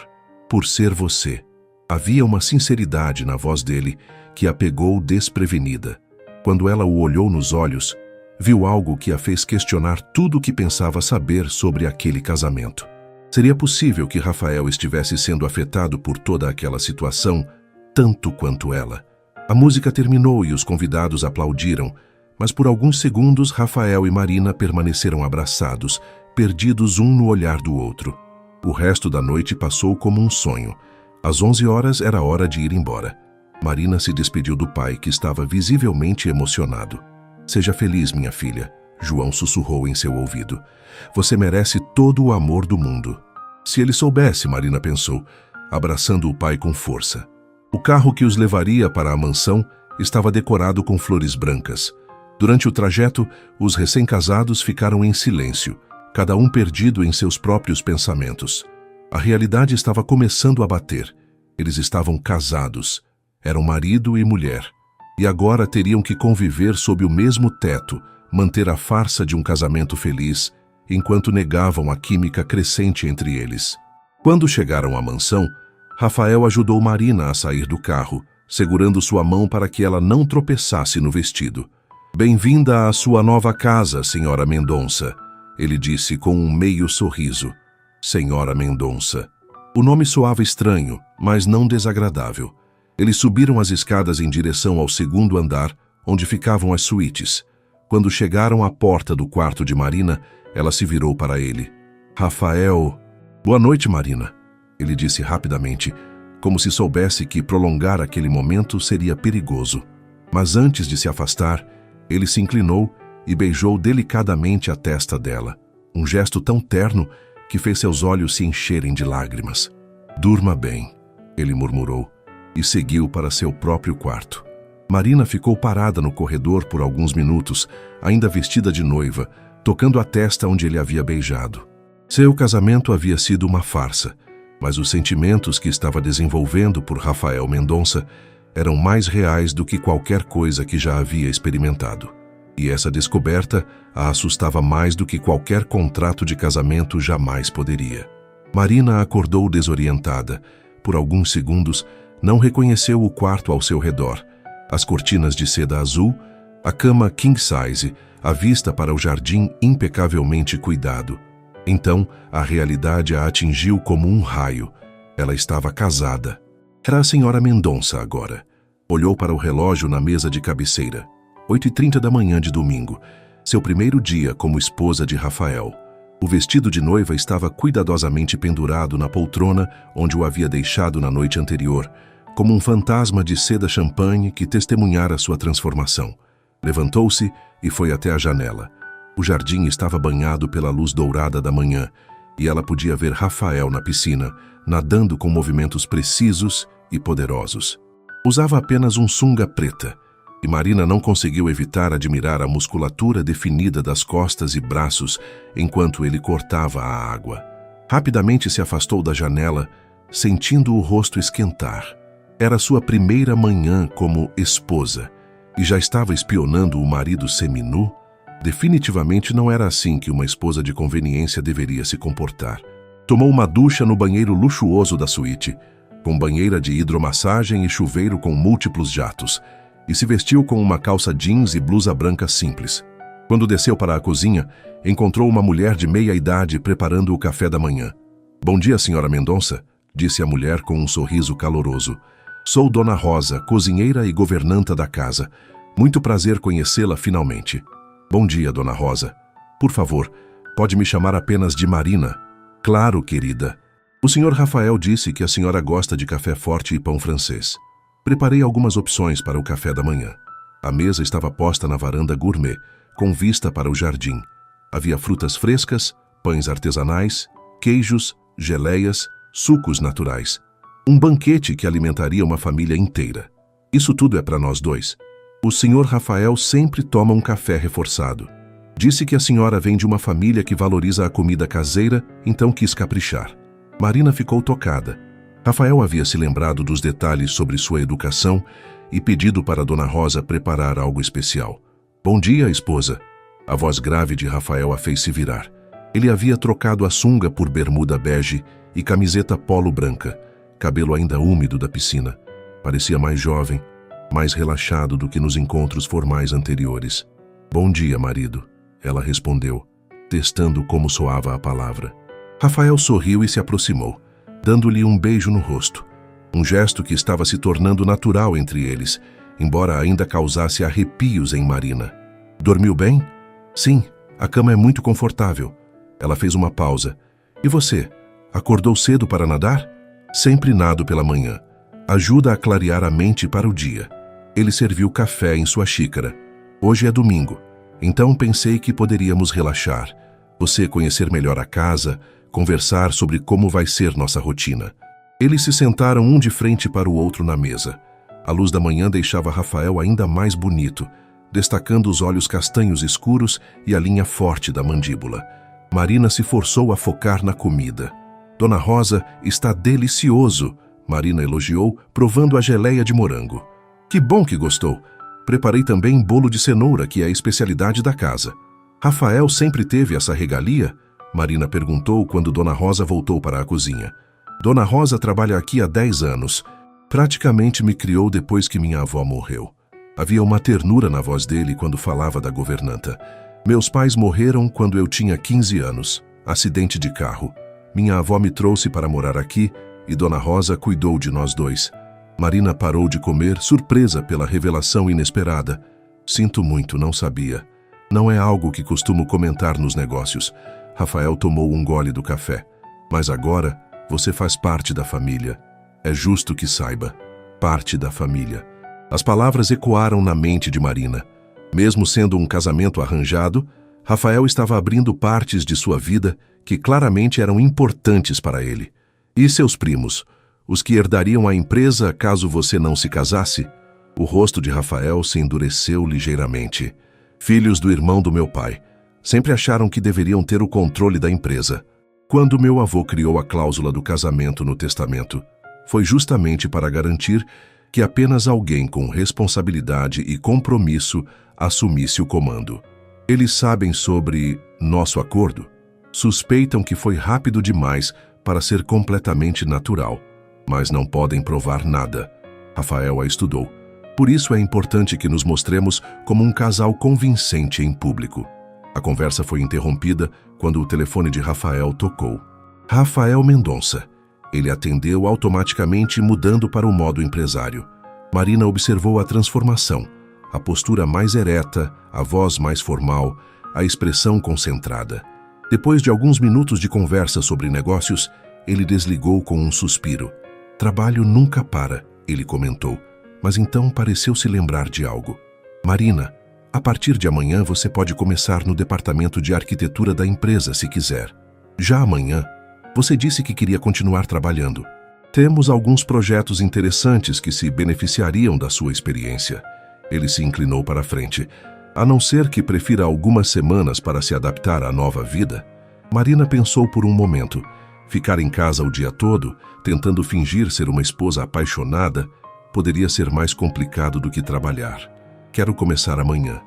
ser você." Havia uma sinceridade na voz dele que a pegou desprevenida. Quando ela o olhou nos olhos, viu algo que a fez questionar tudo o que pensava saber sobre aquele casamento. Seria possível que Rafael estivesse sendo afetado por toda aquela situação, tanto quanto ela? A música terminou e os convidados aplaudiram, mas por alguns segundos Rafael e Marina permaneceram abraçados, perdidos um no olhar do outro. O resto da noite passou como um sonho. Às 11 horas era hora de ir embora. Marina se despediu do pai, que estava visivelmente emocionado. "Seja feliz, minha filha", João sussurrou em seu ouvido. "Você merece todo o amor do mundo." Se ele soubesse, Marina pensou, abraçando o pai com força. O carro que os levaria para a mansão estava decorado com flores brancas. Durante o trajeto, os recém-casados ficaram em silêncio, cada um perdido em seus próprios pensamentos. A realidade estava começando a bater. Eles estavam casados. Eram marido e mulher. E agora teriam que conviver sob o mesmo teto, manter a farsa de um casamento feliz, enquanto negavam a química crescente entre eles. Quando chegaram à mansão, Rafael ajudou Marina a sair do carro, segurando sua mão para que ela não tropeçasse no vestido. "Bem-vinda à sua nova casa, senhora Mendonça", ele disse com um meio sorriso. Senhora Mendonça. O nome soava estranho, mas não desagradável. Eles subiram as escadas em direção ao segundo andar, onde ficavam as suítes. Quando chegaram à porta do quarto de Marina, ela se virou para ele. "Rafael." "Boa noite, Marina", ele disse rapidamente, como se soubesse que prolongar aquele momento seria perigoso. Mas antes de se afastar, ele se inclinou e beijou delicadamente a testa dela, um gesto tão terno que fez seus olhos se encherem de lágrimas. "Durma bem", ele murmurou, e seguiu para seu próprio quarto. Marina ficou parada no corredor por alguns minutos, ainda vestida de noiva, tocando a testa onde ele havia beijado. Seu casamento havia sido uma farsa, mas os sentimentos que estava desenvolvendo por Rafael Mendonça eram mais reais do que qualquer coisa que já havia experimentado. E essa descoberta a assustava mais do que qualquer contrato de casamento jamais poderia. Marina acordou desorientada. Por alguns segundos, não reconheceu o quarto ao seu redor. As cortinas de seda azul, a cama king size, a vista para o jardim impecavelmente cuidado. Então, a realidade a atingiu como um raio. Ela estava casada. Era a senhora Mendonça agora. Olhou para o relógio na mesa de cabeceira. 8h30 da manhã de domingo, seu primeiro dia como esposa de Rafael. O vestido de noiva estava cuidadosamente pendurado na poltrona onde o havia deixado na noite anterior, como um fantasma de seda champanhe que testemunhara sua transformação. Levantou-se e foi até a janela. O jardim estava banhado pela luz dourada da manhã e ela podia ver Rafael na piscina, nadando com movimentos precisos e poderosos. Usava apenas um sunga preta. e Marina não conseguiu evitar admirar a musculatura definida das costas e braços enquanto ele cortava a água. Rapidamente se afastou da janela, sentindo o rosto esquentar. Era sua primeira manhã como esposa e já estava espionando o marido seminu? Definitivamente não era assim que uma esposa de conveniência deveria se comportar. Tomou uma ducha no banheiro luxuoso da suíte, com banheira de hidromassagem e chuveiro com múltiplos jatos, e se vestiu com uma calça jeans e blusa branca simples. Quando desceu para a cozinha, encontrou uma mulher de meia idade preparando o café da manhã. "Bom dia, senhora Mendonça", disse a mulher com um sorriso caloroso. "Sou Dona Rosa, cozinheira e governanta da casa. Muito prazer conhecê-la finalmente." "Bom dia, Dona Rosa. Por favor, pode me chamar apenas de Marina." "Claro, querida. O senhor Rafael disse que a senhora gosta de café forte e pão francês. Preparei algumas opções para o café da manhã." A mesa estava posta na varanda gourmet, com vista para o jardim. Havia frutas frescas, pães artesanais, queijos, geleias, sucos naturais. Um banquete que alimentaria uma família inteira. "Isso tudo é para nós dois. O senhor Rafael sempre toma um café reforçado. Disse que a senhora vem de uma família que valoriza a comida caseira, então quis caprichar." Marina ficou tocada. Rafael havia se lembrado dos detalhes sobre sua educação e pedido para Dona Rosa preparar algo especial. "Bom dia, esposa." A voz grave de Rafael a fez se virar. Ele havia trocado a sunga por bermuda bege e camiseta polo branca, cabelo ainda úmido da piscina. Parecia mais jovem, mais relaxado do que nos encontros formais anteriores. "Bom dia, marido", ela respondeu, testando como soava a palavra. Rafael sorriu e se aproximou, dando-lhe um beijo no rosto. Um gesto que estava se tornando natural entre eles, embora ainda causasse arrepios em Marina. "Dormiu bem?" "Sim, a cama é muito confortável." Ela fez uma pausa. "E você? Acordou cedo para nadar?" "Sempre nado pela manhã. Ajuda a clarear a mente para o dia." Ele serviu café em sua xícara. "Hoje é domingo, então pensei que poderíamos relaxar. Você conhecer melhor a casa, conversar sobre como vai ser nossa rotina." Eles se sentaram um de frente para o outro na mesa. A luz da manhã deixava Rafael ainda mais bonito, destacando os olhos castanhos escuros e a linha forte da mandíbula. Marina se forçou a focar na comida. "Dona Rosa, está delicioso", Marina elogiou, provando a geleia de morango. "Que bom que gostou. Preparei também bolo de cenoura, que é a especialidade da casa." "Rafael sempre teve essa regalia?" Marina perguntou quando Dona Rosa voltou para a cozinha. "Dona Rosa trabalha aqui há 10 anos. Praticamente me criou depois que minha avó morreu." Havia uma ternura na voz dele quando falava da governanta. "Meus pais morreram quando eu tinha 15 anos. Acidente de carro. Minha avó me trouxe para morar aqui e Dona Rosa cuidou de nós dois." Marina parou de comer, surpresa pela revelação inesperada. "Sinto muito, não sabia. Não é algo que costumo comentar nos negócios." Rafael tomou um gole do café. "Mas agora, você faz parte da família. É justo que saiba. Parte da família." As palavras ecoaram na mente de Marina. Mesmo sendo um casamento arranjado, Rafael estava abrindo partes de sua vida que claramente eram importantes para ele. "E seus primos? Os que herdariam a empresa caso você não se casasse?" O rosto de Rafael se endureceu ligeiramente. "Filhos do irmão do meu pai. Sempre acharam que deveriam ter o controle da empresa. Quando meu avô criou a cláusula do casamento no testamento, foi justamente para garantir que apenas alguém com responsabilidade e compromisso assumisse o comando. Eles sabem sobre nosso acordo? Suspeitam que foi rápido demais para ser completamente natural, mas não podem provar nada." Rafael a estudou. "Por isso é importante que nos mostremos como um casal convincente em público." A conversa foi interrompida quando o telefone de Rafael tocou. Rafael Mendonça. Ele atendeu automaticamente, mudando para o modo empresário. Marina observou a transformação, a postura mais ereta, a voz mais formal, a expressão concentrada. Depois de alguns minutos de conversa sobre negócios, ele desligou com um suspiro. "Trabalho nunca para", ele comentou, mas então pareceu se lembrar de algo. "Marina, a partir de amanhã você pode começar no departamento de arquitetura da empresa se quiser. Já amanhã, você disse que queria continuar trabalhando. Temos alguns projetos interessantes que se beneficiariam da sua experiência. Ele se inclinou para a frente. A não ser que prefira algumas semanas para se adaptar à nova vida. Marina pensou por um momento. Ficar em casa o dia todo, tentando fingir ser uma esposa apaixonada, poderia ser mais complicado do que trabalhar. Quero começar amanhã,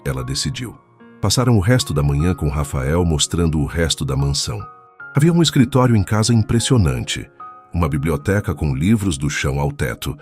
ela decidiu. Passaram o resto da manhã com Rafael mostrando o resto da mansão. Havia um escritório em casa impressionante, uma biblioteca com livros do chão ao teto,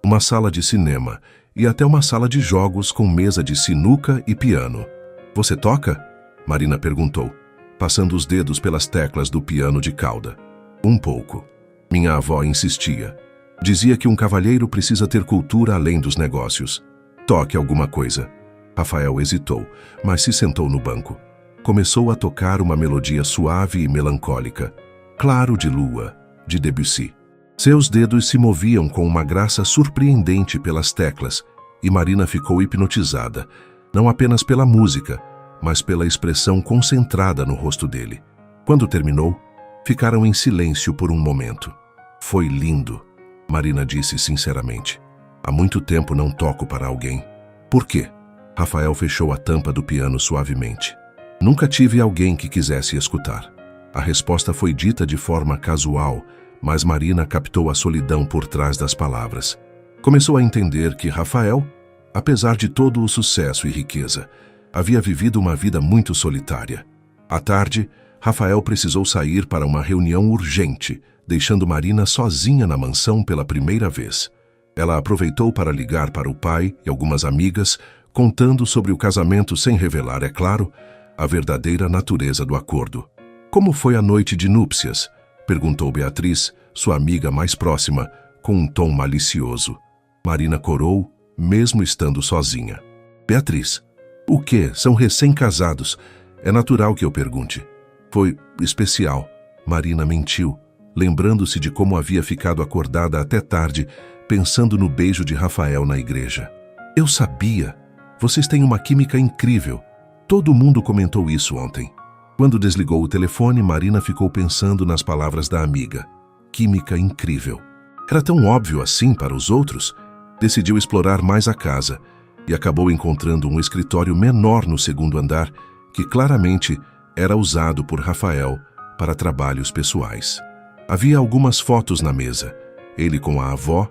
uma sala de cinema e até uma sala de jogos com mesa de sinuca e piano. Você toca? Marina perguntou, passando os dedos pelas teclas do piano de cauda. Um pouco. Minha avó insistia. Dizia que um cavalheiro precisa ter cultura além dos negócios. Toque alguma coisa. Rafael hesitou, mas se sentou no banco. Começou a tocar uma melodia suave e melancólica. Claro de Lua, de Debussy. Seus dedos se moviam com uma graça surpreendente pelas teclas, e Marina ficou hipnotizada, não apenas pela música, mas pela expressão concentrada no rosto dele. Quando terminou, ficaram em silêncio por um momento. Foi lindo, Marina disse sinceramente. Há muito tempo não toco para alguém. Por quê? Rafael fechou a tampa do piano suavemente. Nunca tive alguém que quisesse escutar. A resposta foi dita de forma casual, mas Marina captou a solidão por trás das palavras. Começou a entender que Rafael, apesar de todo o sucesso e riqueza, havia vivido uma vida muito solitária. À tarde, Rafael precisou sair para uma reunião urgente, deixando Marina sozinha na mansão pela primeira vez. Ela aproveitou para ligar para o pai e algumas amigas, contando sobre o casamento sem revelar, é claro, a verdadeira natureza do acordo. Como foi a noite de núpcias? Perguntou Beatriz, sua amiga mais próxima, com um tom malicioso. Marina corou, mesmo estando sozinha. Beatriz, o quê? São recém-casados. É natural que eu pergunte. Foi especial. Marina mentiu, lembrando-se de como havia ficado acordada até tarde, pensando no beijo de Rafael na igreja. Eu sabia. Vocês têm uma química incrível. Todo mundo comentou isso ontem. Quando desligou o telefone, Marina ficou pensando nas palavras da amiga. Química incrível. Era tão óbvio assim para os outros? Decidiu explorar mais a casa e acabou encontrando um escritório menor no segundo andar que claramente era usado por Rafael para trabalhos pessoais. Havia algumas fotos na mesa, ele com a avó,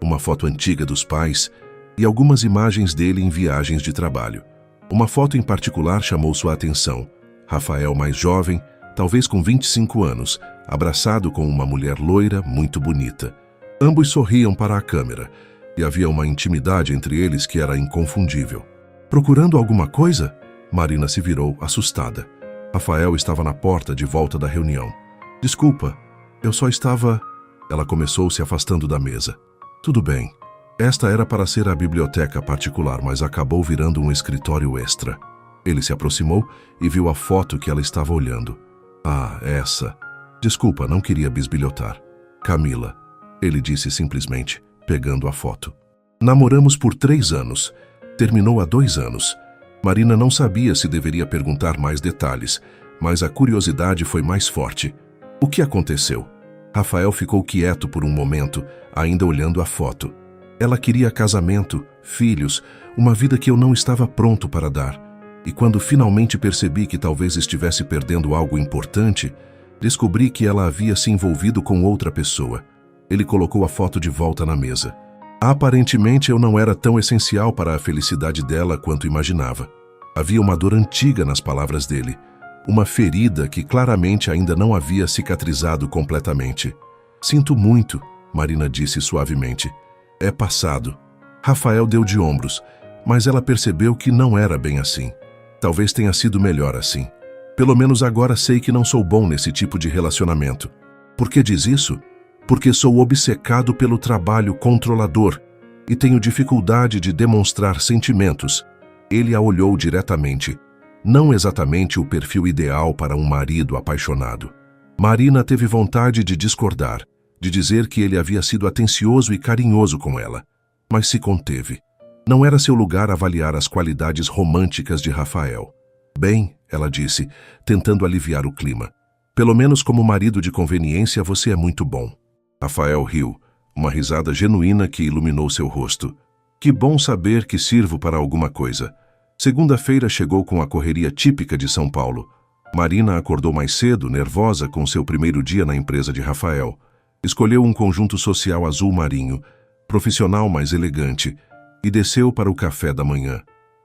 uma foto antiga dos pais e algumas imagens dele em viagens de trabalho. Uma foto em particular chamou sua atenção. Rafael mais jovem, talvez com 25 anos, abraçado com uma mulher loira muito bonita. Ambos sorriam para a câmera e havia uma intimidade entre eles que era inconfundível. Procurando alguma coisa? Marina se virou, assustada. Rafael estava na porta de volta da reunião. Desculpa, eu só estava... Ela começou se afastando da mesa. Tudo bem. Esta era para ser a biblioteca particular, mas acabou virando um escritório extra. Ele se aproximou e viu a foto que ela estava olhando. Ah, essa. Desculpa, não queria bisbilhotar. Camila, ele disse simplesmente, pegando a foto. Namoramos por 3 anos. Terminou há 2 anos. Marina não sabia se deveria perguntar mais detalhes, mas a curiosidade foi mais forte. O que aconteceu? Rafael ficou quieto por um momento, ainda olhando a foto. Ela queria casamento, filhos, uma vida que eu não estava pronto para dar. E quando finalmente percebi que talvez estivesse perdendo algo importante, descobri que ela havia se envolvido com outra pessoa. Ele colocou a foto de volta na mesa. Aparentemente eu não era tão essencial para a felicidade dela quanto imaginava. Havia uma dor antiga nas palavras dele, uma ferida que claramente ainda não havia cicatrizado completamente. Sinto muito, Marina disse suavemente. É passado. Rafael deu de ombros, mas ela percebeu que não era bem assim. Talvez tenha sido melhor assim. Pelo menos agora sei que não sou bom nesse tipo de relacionamento. Por que diz isso? Porque sou obcecado pelo trabalho controlador e tenho dificuldade de demonstrar sentimentos. Ele a olhou diretamente. Não exatamente o perfil ideal para um marido apaixonado. Marina teve vontade de discordar, de dizer que ele havia sido atencioso e carinhoso com ela, mas se conteve. Não era seu lugar avaliar as qualidades românticas de Rafael. Bem, ela disse, tentando aliviar o clima. Pelo menos como marido de conveniência você é muito bom. Rafael riu, uma risada genuína que iluminou seu rosto. Que bom saber que sirvo para alguma coisa. Segunda-feira chegou com a correria típica de São Paulo. Marina acordou mais cedo, nervosa com seu primeiro dia na empresa de Rafael. Escolheu um conjunto social azul marinho, profissional mais elegante, e desceu para o café da manhã.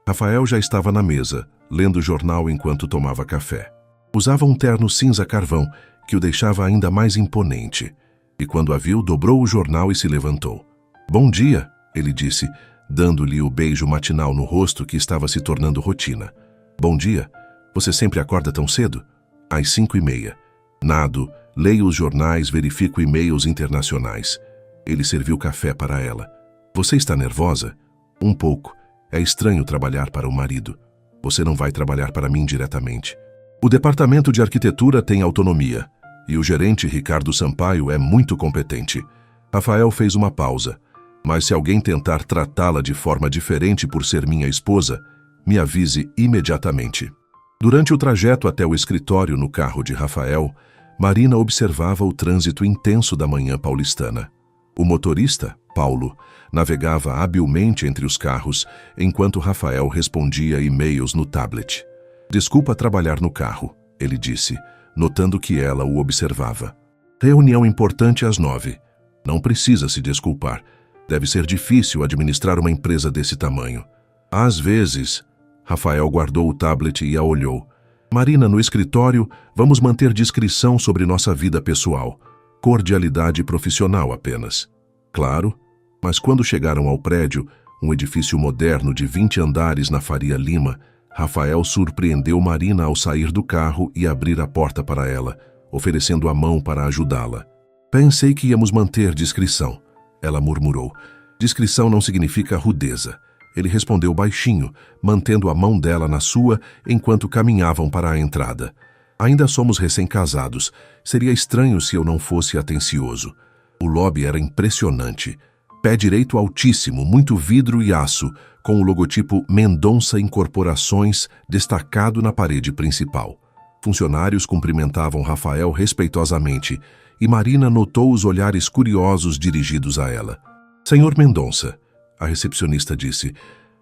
Rafael já estava na mesa, lendo o jornal enquanto tomava café. Usava um terno cinza carvão, que o deixava ainda mais imponente. E quando a viu, dobrou o jornal e se levantou. "Bom dia", ele disse, dando-lhe o beijo matinal no rosto que estava se tornando rotina. "Bom dia. Você sempre acorda tão cedo?" "Às 5:30. Nado, leio os jornais, verifico e-mails internacionais." Ele serviu café para ela. "Você está nervosa?" "Um pouco. É estranho trabalhar para o marido. Você não vai trabalhar para mim diretamente. O departamento de arquitetura tem autonomia, e o gerente Ricardo Sampaio é muito competente." Rafael fez uma pausa. "Mas se alguém tentar tratá-la de forma diferente por ser minha esposa, me avise imediatamente." Durante o trajeto até o escritório no carro de Rafael, Marina observava o trânsito intenso da manhã paulistana. O motorista, Paulo, navegava habilmente entre os carros, enquanto Rafael respondia e-mails no tablet. "Desculpa trabalhar no carro", ele disse, notando que ela o observava. "Reunião importante às 9. Não precisa se desculpar. Deve ser difícil administrar uma empresa desse tamanho." "Às vezes." Rafael guardou o tablet e a olhou. "Marina, no escritório, vamos manter discrição sobre nossa vida pessoal. Cordialidade profissional apenas." "Claro." Mas quando chegaram ao prédio, um edifício moderno de 20 andares na Faria Lima, Rafael surpreendeu Marina ao sair do carro e abrir a porta para ela, oferecendo a mão para ajudá-la. "Pensei que íamos manter discrição", ela murmurou. "Discrição não significa rudeza." Ele respondeu baixinho, mantendo a mão dela na sua enquanto caminhavam para a entrada. "Ainda somos recém-casados. Seria estranho se eu não fosse atencioso." O lobby era impressionante. Pé direito altíssimo, muito vidro e aço, com o logotipo Mendonça Incorporações destacado na parede principal. Funcionários cumprimentavam Rafael respeitosamente e Marina notou os olhares curiosos dirigidos a ela. "Senhor Mendonça", a recepcionista disse.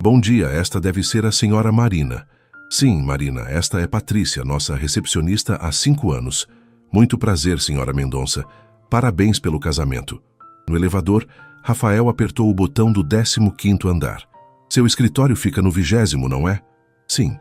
"Bom dia, esta deve ser a senhora Marina." "Sim, Marina, esta é Patrícia, nossa recepcionista há 5 anos. Muito prazer, senhora Mendonça. Parabéns pelo casamento." No elevador, Rafael apertou o botão do 15º andar. "Seu escritório fica no 20º, não é?" "Sim,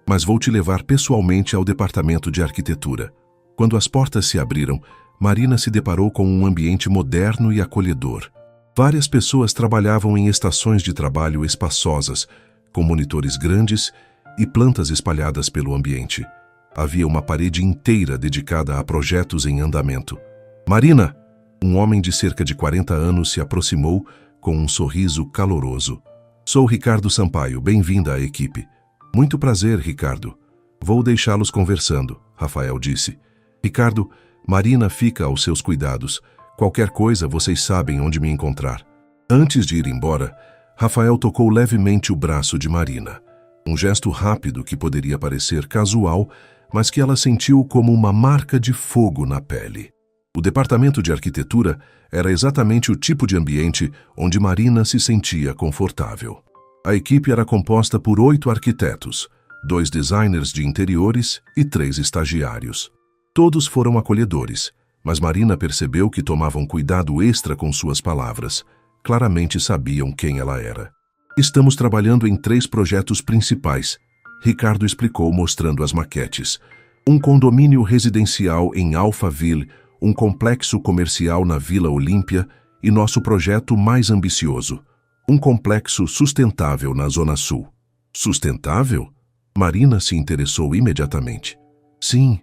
mas vou te levar pessoalmente ao departamento de arquitetura." Quando as portas se abriram, Marina se deparou com um ambiente moderno e acolhedor. Várias pessoas trabalhavam em estações de trabalho espaçosas, com monitores grandes e plantas espalhadas pelo ambiente. Havia uma parede inteira dedicada a projetos em andamento. "Marina!" Um homem de cerca de 40 anos se aproximou com um sorriso caloroso. "Sou Ricardo Sampaio, bem-vinda à equipe." "Muito prazer, Ricardo." "Vou deixá-los conversando", Rafael disse. "Ricardo, Marina fica aos seus cuidados. Qualquer coisa, vocês sabem onde me encontrar." Antes de ir embora, Rafael tocou levemente o braço de Marina. Um gesto rápido que poderia parecer casual, mas que ela sentiu como uma marca de fogo na pele. O departamento de arquitetura era exatamente o tipo de ambiente onde Marina se sentia confortável. A equipe era composta por 8 arquitetos, 2 designers de interiores e 3 estagiários. Todos foram acolhedores, mas Marina percebeu que tomavam cuidado extra com suas palavras. Claramente sabiam quem ela era. "Estamos trabalhando em 3 projetos principais", Ricardo explicou mostrando as maquetes. "Um condomínio residencial em Alphaville, um complexo comercial na Vila Olímpia e nosso projeto mais ambicioso, um complexo sustentável na Zona Sul." "Sustentável?" Marina se interessou imediatamente. "Sim,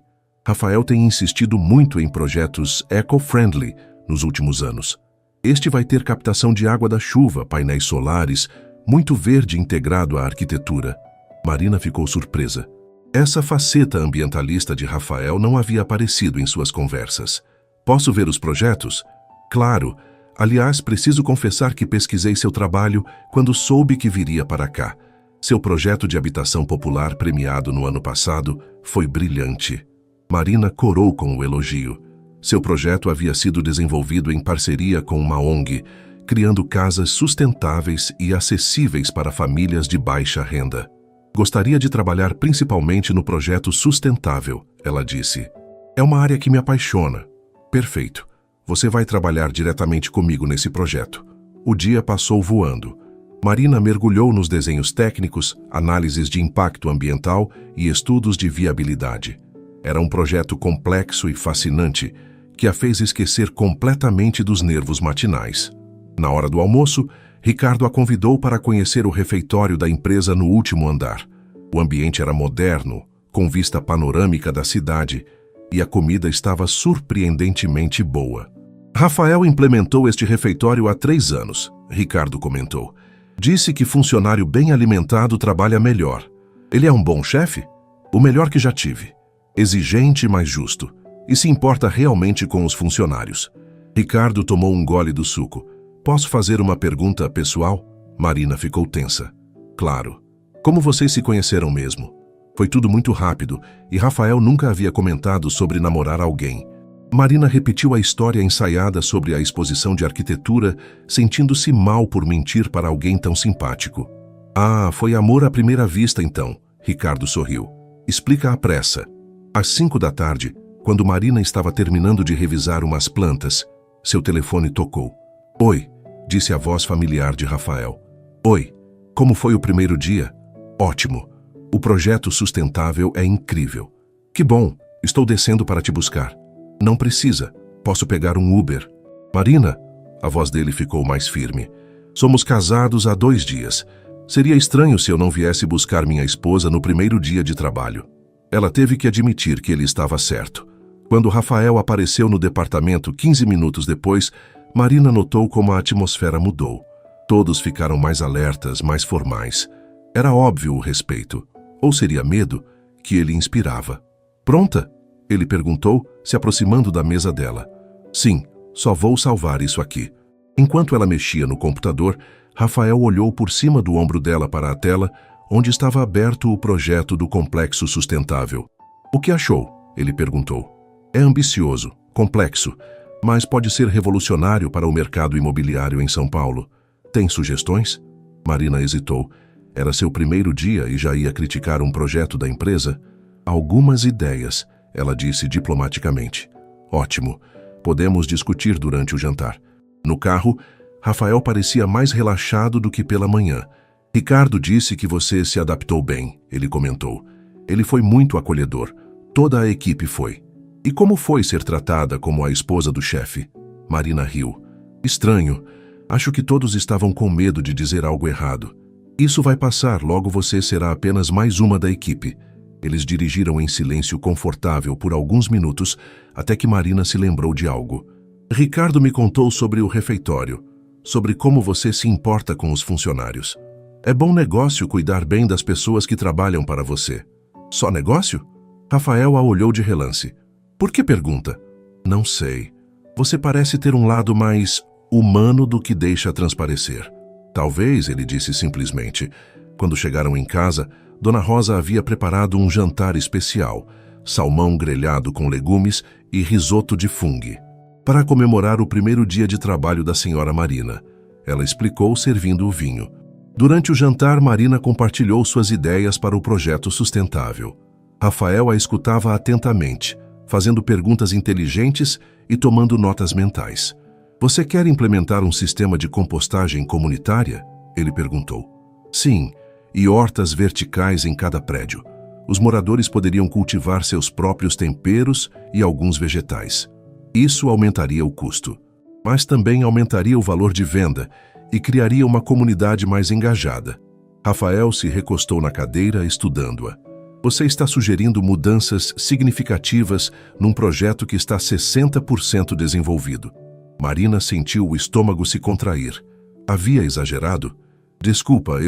Rafael tem insistido muito em projetos eco-friendly nos últimos anos. Este vai ter captação de água da chuva, painéis solares, muito verde integrado à arquitetura." Marina ficou surpresa. Essa faceta ambientalista de Rafael não havia aparecido em suas conversas. "Posso ver os projetos?" "Claro. Aliás, preciso confessar que pesquisei seu trabalho quando soube que viria para cá. Seu projeto de habitação popular premiado no ano passado foi brilhante." Marina corou com o elogio. Seu projeto havia sido desenvolvido em parceria com uma ONG, criando casas sustentáveis e acessíveis para famílias de baixa renda. Gostaria de trabalhar principalmente no projeto sustentável, ela disse. É uma área que me apaixona. Perfeito. Você vai trabalhar diretamente comigo nesse projeto. O dia passou voando. Marina mergulhou nos desenhos técnicos, análises de impacto ambiental e estudos de viabilidade. Era um projeto complexo e fascinante que a fez esquecer completamente dos nervos matinais. Na hora do almoço, Ricardo a convidou para conhecer o refeitório da empresa no último andar. O ambiente era moderno, com vista panorâmica da cidade, e a comida estava surpreendentemente boa. Rafael implementou este refeitório há 3 anos, Ricardo comentou. Disse que funcionário bem alimentado trabalha melhor. Ele é um bom chefe? O melhor que já tive. Exigente, mas justo. E se importa realmente com os funcionários. Ricardo tomou um gole do suco. Posso fazer uma pergunta pessoal? Marina ficou tensa. Claro. Como vocês se conheceram mesmo? Foi tudo muito rápido e Rafael nunca havia comentado sobre namorar alguém. Marina repetiu a história ensaiada sobre a exposição de arquitetura, sentindo-se mal por mentir para alguém tão simpático. Ah, foi amor à primeira vista então, Ricardo sorriu. Explica à pressa. Às 5 da tarde, quando Marina estava terminando de revisar umas plantas, seu telefone tocou. Oi, disse a voz familiar de Rafael. Oi, como foi o primeiro dia? Ótimo. O projeto sustentável é incrível. Que bom, estou descendo para te buscar. Não precisa, posso pegar um Uber. Marina, a voz dele ficou mais firme. Somos casados há 2 dias. Seria estranho se eu não viesse buscar minha esposa no primeiro dia de trabalho. Ela teve que admitir que ele estava certo. Quando Rafael apareceu no departamento 15 minutos depois, Marina notou como a atmosfera mudou. Todos ficaram mais alertas, mais formais. Era óbvio o respeito, ou seria medo, que ele inspirava. Pronta? Ele perguntou, se aproximando da mesa dela. Sim, só vou salvar isso aqui. Enquanto ela mexia no computador, Rafael olhou por cima do ombro dela para a tela, onde estava aberto o projeto do complexo sustentável. O que achou? Ele perguntou. É ambicioso, complexo, mas pode ser revolucionário para o mercado imobiliário em São Paulo. Tem sugestões? Marina hesitou. Era seu primeiro dia e já ia criticar um projeto da empresa? Algumas ideias, ela disse diplomaticamente. Ótimo. Podemos discutir durante o jantar. No carro, Rafael parecia mais relaxado do que pela manhã. Ricardo disse que você se adaptou bem, ele comentou. Ele foi muito acolhedor. Toda a equipe foi. E como foi ser tratada como a esposa do chefe? Marina riu. Estranho. Acho que todos estavam com medo de dizer algo errado. Isso vai passar, logo você será apenas mais uma da equipe. Eles dirigiram em silêncio confortável por alguns minutos, até que Marina se lembrou de algo. Ricardo me contou sobre o refeitório, sobre como você se importa com os funcionários. É bom negócio cuidar bem das pessoas que trabalham para você. Só negócio? Rafael a olhou de relance. Por que pergunta? Não sei. Você parece ter um lado mais humano do que deixa transparecer. Talvez, ele disse simplesmente. Quando chegaram em casa, Dona Rosa havia preparado um jantar especial, salmão grelhado com legumes e risoto de fungo, para comemorar o primeiro dia de trabalho da senhora Marina. Ela explicou servindo o vinho. Durante o jantar, Marina compartilhou suas ideias para o projeto sustentável. Rafael a escutava atentamente, fazendo perguntas inteligentes e tomando notas mentais. Você quer implementar um sistema de compostagem comunitária? Ele perguntou. Sim, e hortas verticais em cada prédio. Os moradores poderiam cultivar seus próprios temperos e alguns vegetais. Isso aumentaria o custo, mas também aumentaria o valor de venda e criaria uma comunidade mais engajada. Rafael se recostou na cadeira estudando-a. Você está sugerindo mudanças significativas num projeto que está 60% desenvolvido. Marina sentiu o estômago se contrair. Havia exagerado? Desculpa,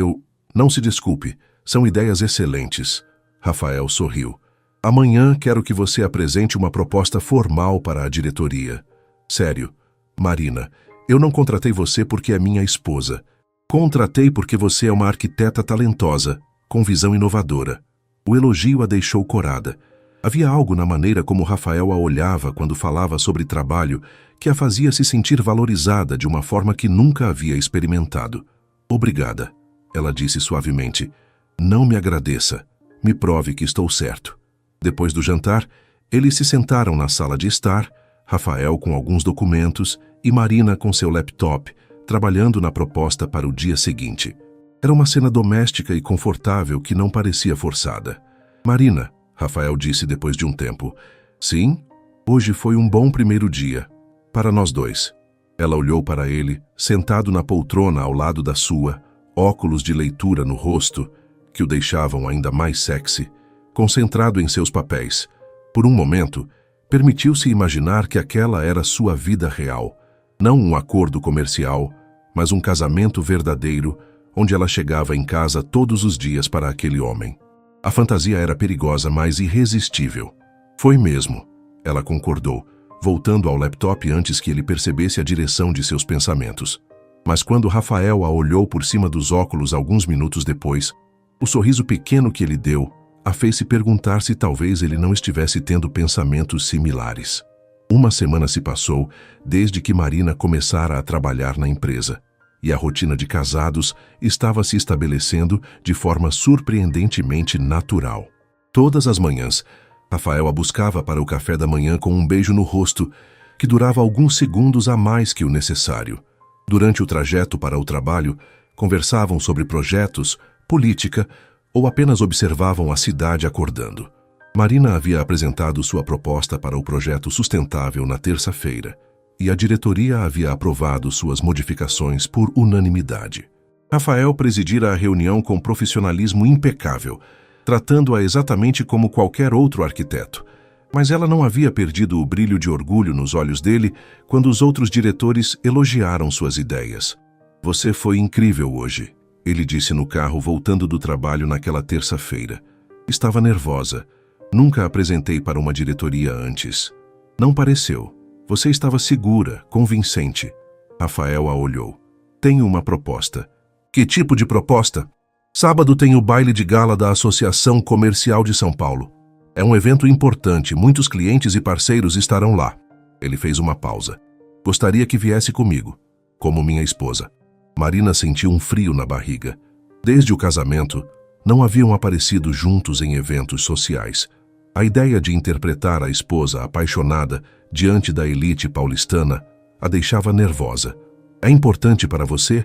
Não se desculpe, são ideias excelentes. Rafael sorriu. Amanhã quero que você apresente uma proposta formal para a diretoria. Sério, Marina, eu não contratei você porque é minha esposa. Contratei porque você é uma arquiteta talentosa, com visão inovadora. O elogio a deixou corada. Havia algo na maneira como Rafael a olhava quando falava sobre trabalho que a fazia se sentir valorizada de uma forma que nunca havia experimentado. Obrigada, ela disse suavemente. Não me agradeça. Me prove que estou certo. Depois do jantar, eles se sentaram na sala de estar, Rafael com alguns documentos e Marina com seu laptop, trabalhando na proposta para o dia seguinte. Era uma cena doméstica e confortável que não parecia forçada. Marina, Rafael disse depois de um tempo. Sim, hoje foi um bom primeiro dia. Para nós dois. Ela olhou para ele, sentado na poltrona ao lado da sua, óculos de leitura no rosto, que o deixavam ainda mais sexy, concentrado em seus papéis. Por um momento, permitiu-se imaginar que aquela era sua vida real, não um acordo comercial, mas um casamento verdadeiro, onde ela chegava em casa todos os dias para aquele homem. A fantasia era perigosa, mas irresistível. Foi mesmo, ela concordou, voltando ao laptop antes que ele percebesse a direção de seus pensamentos. Mas quando Rafael a olhou por cima dos óculos alguns minutos depois, o sorriso pequeno que ele deu a fez se perguntar se talvez ele não estivesse tendo pensamentos similares. Uma semana se passou desde que Marina começara a trabalhar na empresa, e a rotina de casados estava se estabelecendo de forma surpreendentemente natural. Todas as manhãs, Rafael a buscava para o café da manhã com um beijo no rosto, que durava alguns segundos a mais que o necessário. Durante o trajeto para o trabalho, conversavam sobre projetos, política ou apenas observavam a cidade acordando. Marina havia apresentado sua proposta para o projeto sustentável na terça-feira, e a diretoria havia aprovado suas modificações por unanimidade. Rafael presidira a reunião com profissionalismo impecável, tratando-a exatamente como qualquer outro arquiteto. Mas ela não havia perdido o brilho de orgulho nos olhos dele quando os outros diretores elogiaram suas ideias. Você foi incrível hoje, ele disse no carro voltando do trabalho naquela terça-feira. Estava nervosa. Nunca apresentei para uma diretoria antes. Não pareceu. Você estava segura, convincente. Rafael a olhou. Tenho uma proposta. Que tipo de proposta? Sábado tem o baile de gala da Associação Comercial de São Paulo. É um evento importante, muitos clientes e parceiros estarão lá. Ele fez uma pausa. Gostaria que viesse comigo, como minha esposa. Marina sentiu um frio na barriga. Desde o casamento, não haviam aparecido juntos em eventos sociais. A ideia de interpretar a esposa apaixonada diante da elite paulistana a deixava nervosa. É importante para você?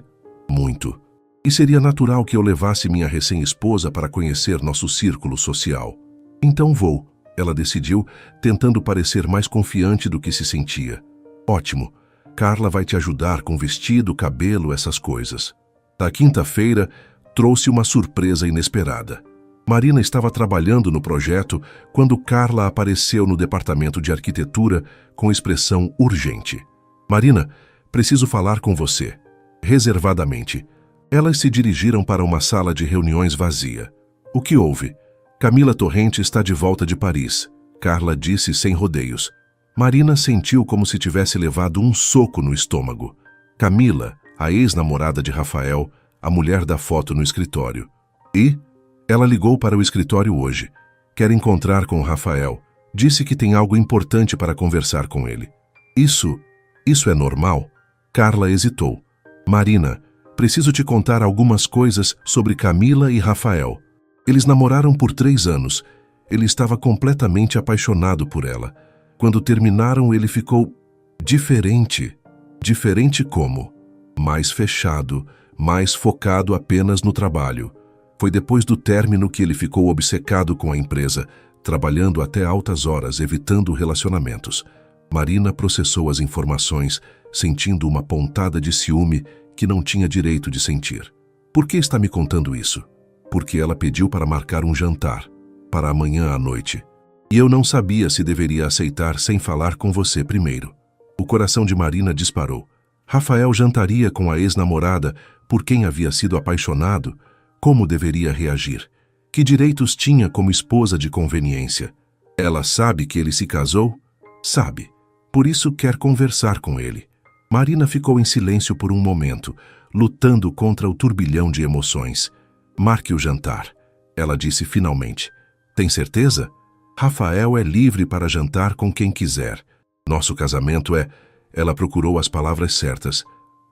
Muito. E seria natural que eu levasse minha recém-esposa para conhecer nosso círculo social. Então vou, ela decidiu, tentando parecer mais confiante do que se sentia. Ótimo. Carla vai te ajudar com vestido, cabelo, essas coisas. Na quinta-feira, trouxe uma surpresa inesperada. Marina estava trabalhando no projeto quando Carla apareceu no departamento de arquitetura com expressão urgente. Marina, preciso falar com você. Reservadamente. Elas se dirigiram para uma sala de reuniões vazia. O que houve? Camila Torrente está de volta de Paris, Carla disse sem rodeios. Marina sentiu como se tivesse levado um soco no estômago. Camila, a ex-namorada de Rafael, a mulher da foto no escritório. E? Ela ligou para o escritório hoje. Quer encontrar com Rafael. Disse que tem algo importante para conversar com ele. Isso é normal? Carla hesitou. Marina, preciso te contar algumas coisas sobre Camila e Rafael. Eles namoraram por 3 anos. Ele estava completamente apaixonado por ela. Quando terminaram, ele ficou diferente. Diferente como? Mais fechado, mais focado apenas no trabalho. Foi depois do término que ele ficou obcecado com a empresa, trabalhando até altas horas, evitando relacionamentos. Marina processou as informações, sentindo uma pontada de ciúme que não tinha direito de sentir. Por que está me contando isso? Porque ela pediu para marcar um jantar, para amanhã à noite. E eu não sabia se deveria aceitar sem falar com você primeiro. O coração de Marina disparou. Rafael jantaria com a ex-namorada por quem havia sido apaixonado? Como deveria reagir? Que direitos tinha como esposa de conveniência? Ela sabe que ele se casou? Sabe. Por isso quer conversar com ele. Marina ficou em silêncio por um momento, lutando contra o turbilhão de emoções. Marque o jantar, ela disse finalmente. Tem certeza? Rafael é livre para jantar com quem quiser. Nosso casamento é... Ela procurou as palavras certas.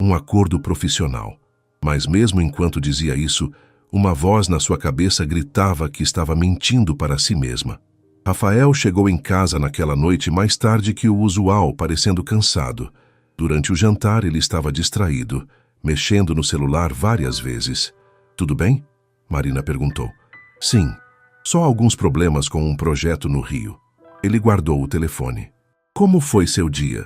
Um acordo profissional. Mas mesmo enquanto dizia isso, uma voz na sua cabeça gritava que estava mentindo para si mesma. Rafael chegou em casa naquela noite mais tarde que o usual, parecendo cansado. Durante o jantar, ele estava distraído, mexendo no celular várias vezes. "Tudo bem?" Marina perguntou. "Sim, só alguns problemas com um projeto no Rio." Ele guardou o telefone. "Como foi seu dia?"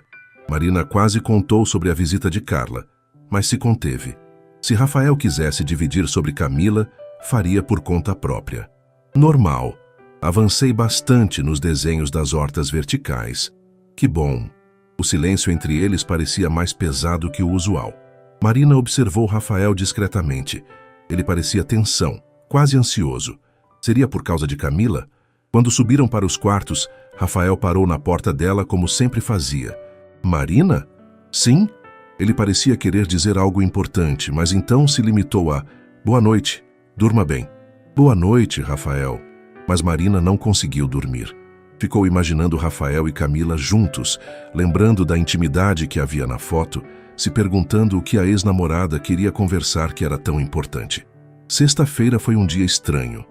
Marina quase contou sobre a visita de Carla, mas se conteve. Se Rafael quisesse dividir sobre Camila, faria por conta própria. "Normal. Avancei bastante nos desenhos das hortas verticais." "Que bom." O silêncio entre eles parecia mais pesado que o usual. Marina observou Rafael discretamente. Ele parecia tensão, quase ansioso. Seria por causa de Camila? Quando subiram para os quartos, Rafael parou na porta dela como sempre fazia. "Marina?" "Sim?" Ele parecia querer dizer algo importante, mas então se limitou a "Boa noite, durma bem." "Boa noite, Rafael." Mas Marina não conseguiu dormir. Ficou imaginando Rafael e Camila juntos, lembrando da intimidade que havia na foto, se perguntando o que a ex-namorada queria conversar que era tão importante. Sexta-feira foi um dia estranho.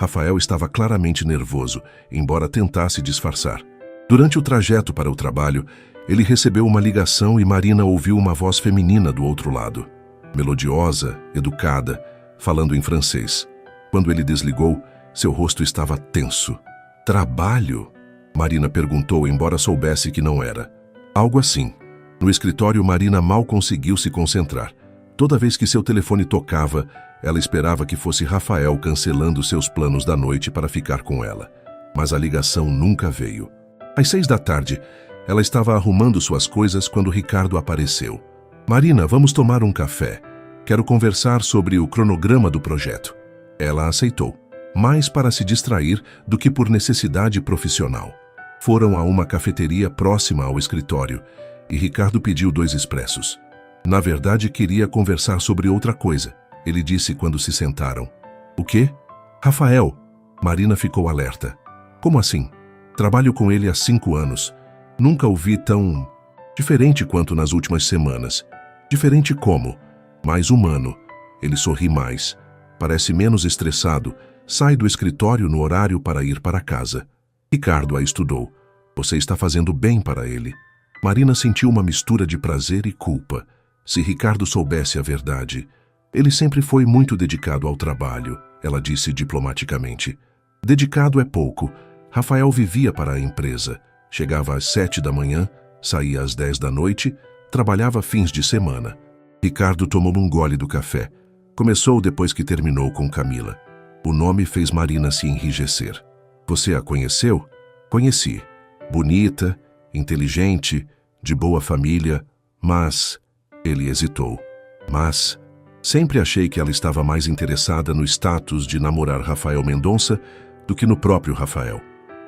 Rafael estava claramente nervoso, embora tentasse disfarçar. Durante o trajeto para o trabalho, ele recebeu uma ligação e Marina ouviu uma voz feminina do outro lado. Melodiosa, educada, falando em francês. Quando ele desligou, seu rosto estava tenso. "Trabalho?" Marina perguntou, embora soubesse que não era. "Algo assim." No escritório, Marina mal conseguiu se concentrar. Toda vez que seu telefone tocava, ela esperava que fosse Rafael cancelando seus planos da noite para ficar com ela. Mas a ligação nunca veio. Às 6 da tarde, ela estava arrumando suas coisas quando Ricardo apareceu. "Marina, vamos tomar um café. Quero conversar sobre o cronograma do projeto." Ela aceitou, mais para se distrair do que por necessidade profissional. Foram a uma cafeteria próxima ao escritório e Ricardo pediu 2 expressos. Na verdade, queria conversar sobre outra coisa, ele disse quando se sentaram. "O quê?" "Rafael." Marina ficou alerta. "Como assim? Trabalho com ele há 5 anos. Nunca o vi tão... diferente quanto nas últimas semanas." "Diferente como?" "Mais humano." Ele sorri mais. Parece menos estressado. Sai do escritório no horário para ir para casa. Ricardo a estudou. "Você está fazendo bem para ele." Marina sentiu uma mistura de prazer e culpa. Se Ricardo soubesse a verdade. "Ele sempre foi muito dedicado ao trabalho," ela disse diplomaticamente. "Dedicado é pouco. Rafael vivia para a empresa. Chegava às 7 da manhã, saía às 10 da noite, trabalhava fins de semana." Ricardo tomou um gole do café. Começou depois que terminou com Camila. O nome fez Marina se enrijecer. "Você a conheceu?" "Conheci. Bonita, inteligente, de boa família, mas..." Ele hesitou. "Mas..." "Sempre achei que ela estava mais interessada no status de namorar Rafael Mendonça do que no próprio Rafael.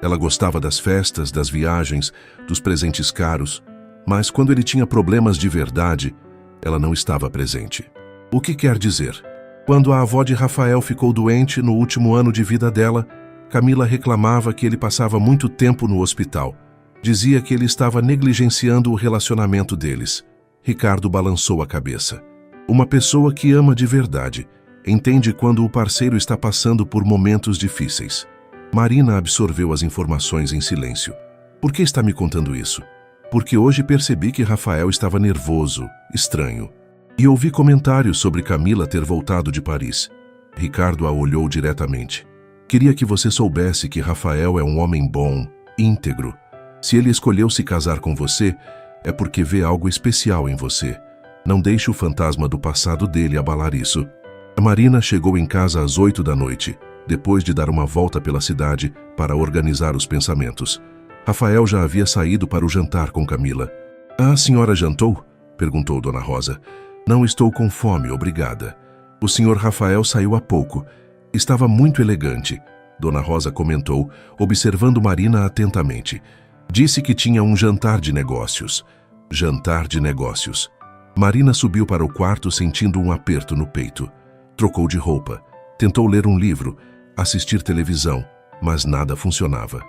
Ela gostava das festas, das viagens, dos presentes caros, mas quando ele tinha problemas de verdade, ela não estava presente." "O que quer dizer?" "Quando a avó de Rafael ficou doente no último ano de vida dela, Camila reclamava que ele passava muito tempo no hospital. Dizia que ele estava negligenciando o relacionamento deles." Ricardo balançou a cabeça. "Uma pessoa que ama de verdade entende quando o parceiro está passando por momentos difíceis." Marina absorveu as informações em silêncio. "Por que está me contando isso?" "Porque hoje percebi que Rafael estava nervoso, estranho. E ouvi comentários sobre Camila ter voltado de Paris." Ricardo a olhou diretamente. "Queria que você soubesse que Rafael é um homem bom, íntegro. Se ele escolheu se casar com você, é porque vê algo especial em você. Não deixe o fantasma do passado dele abalar isso." A Marina chegou em casa às 8 da noite, depois de dar uma volta pela cidade para organizar os pensamentos. Rafael já havia saído para o jantar com Camila. "A senhora jantou?" perguntou Dona Rosa. "Não estou com fome, obrigada. O senhor Rafael saiu há pouco. Estava muito elegante." Dona Rosa comentou, observando Marina atentamente. "Disse que tinha um jantar de negócios." Jantar de negócios. Marina subiu para o quarto sentindo um aperto no peito. Trocou de roupa. Tentou ler um livro, assistir televisão, mas nada funcionava.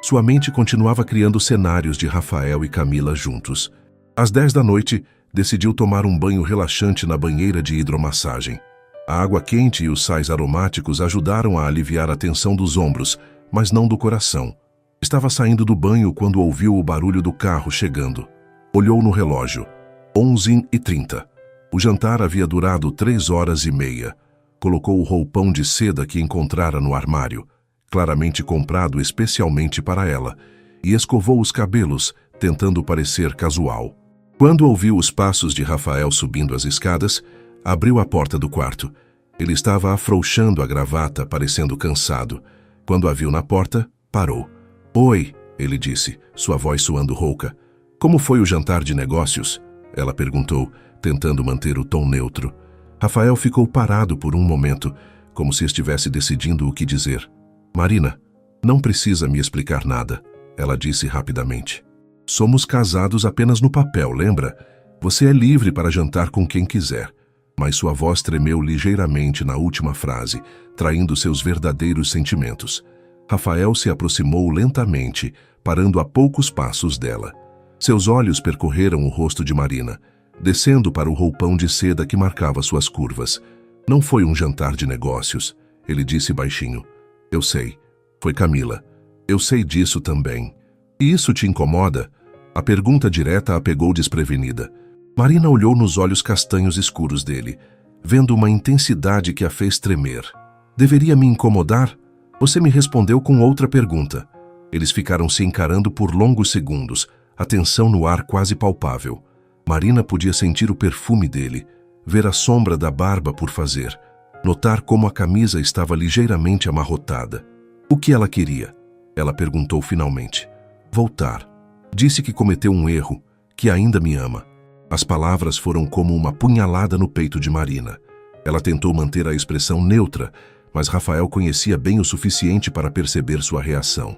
Sua mente continuava criando cenários de Rafael e Camila juntos. Às 10 da noite, decidiu tomar um banho relaxante na banheira de hidromassagem. A água quente e os sais aromáticos ajudaram a aliviar a tensão dos ombros, mas não do coração. Estava saindo do banho quando ouviu o barulho do carro chegando. Olhou no relógio. 11h30. O jantar havia durado 3 horas e meia. Colocou o roupão de seda que encontrara no armário, claramente comprado especialmente para ela, e escovou os cabelos, tentando parecer casual. Quando ouviu os passos de Rafael subindo as escadas, abriu a porta do quarto. Ele estava afrouxando a gravata, parecendo cansado. Quando a viu na porta, parou. "Oi", ele disse, sua voz soando rouca. "Como foi o jantar de negócios?" ela perguntou, tentando manter o tom neutro. Rafael ficou parado por um momento, como se estivesse decidindo o que dizer. "Marina, não precisa me explicar nada", ela disse rapidamente. "Somos casados apenas no papel, lembra? Você é livre para jantar com quem quiser." Mas sua voz tremeu ligeiramente na última frase, traindo seus verdadeiros sentimentos. Rafael se aproximou lentamente, parando a poucos passos dela. Seus olhos percorreram o rosto de Marina, descendo para o roupão de seda que marcava suas curvas. "Não foi um jantar de negócios", ele disse baixinho. "Eu sei. Foi Camila. Eu sei disso também. E isso te incomoda?" A pergunta direta a pegou desprevenida. Marina olhou nos olhos castanhos escuros dele, vendo uma intensidade que a fez tremer. "Deveria me incomodar?" Você me respondeu com outra pergunta. Eles ficaram se encarando por longos segundos, a tensão no ar quase palpável. Marina podia sentir o perfume dele, ver a sombra da barba por fazer, notar como a camisa estava ligeiramente amarrotada. "O que ela queria?" ela perguntou finalmente. "Voltar. Disse que cometeu um erro, que ainda me ama." As palavras foram como uma punhalada no peito de Marina. Ela tentou manter a expressão neutra, mas Rafael conhecia bem o suficiente para perceber sua reação.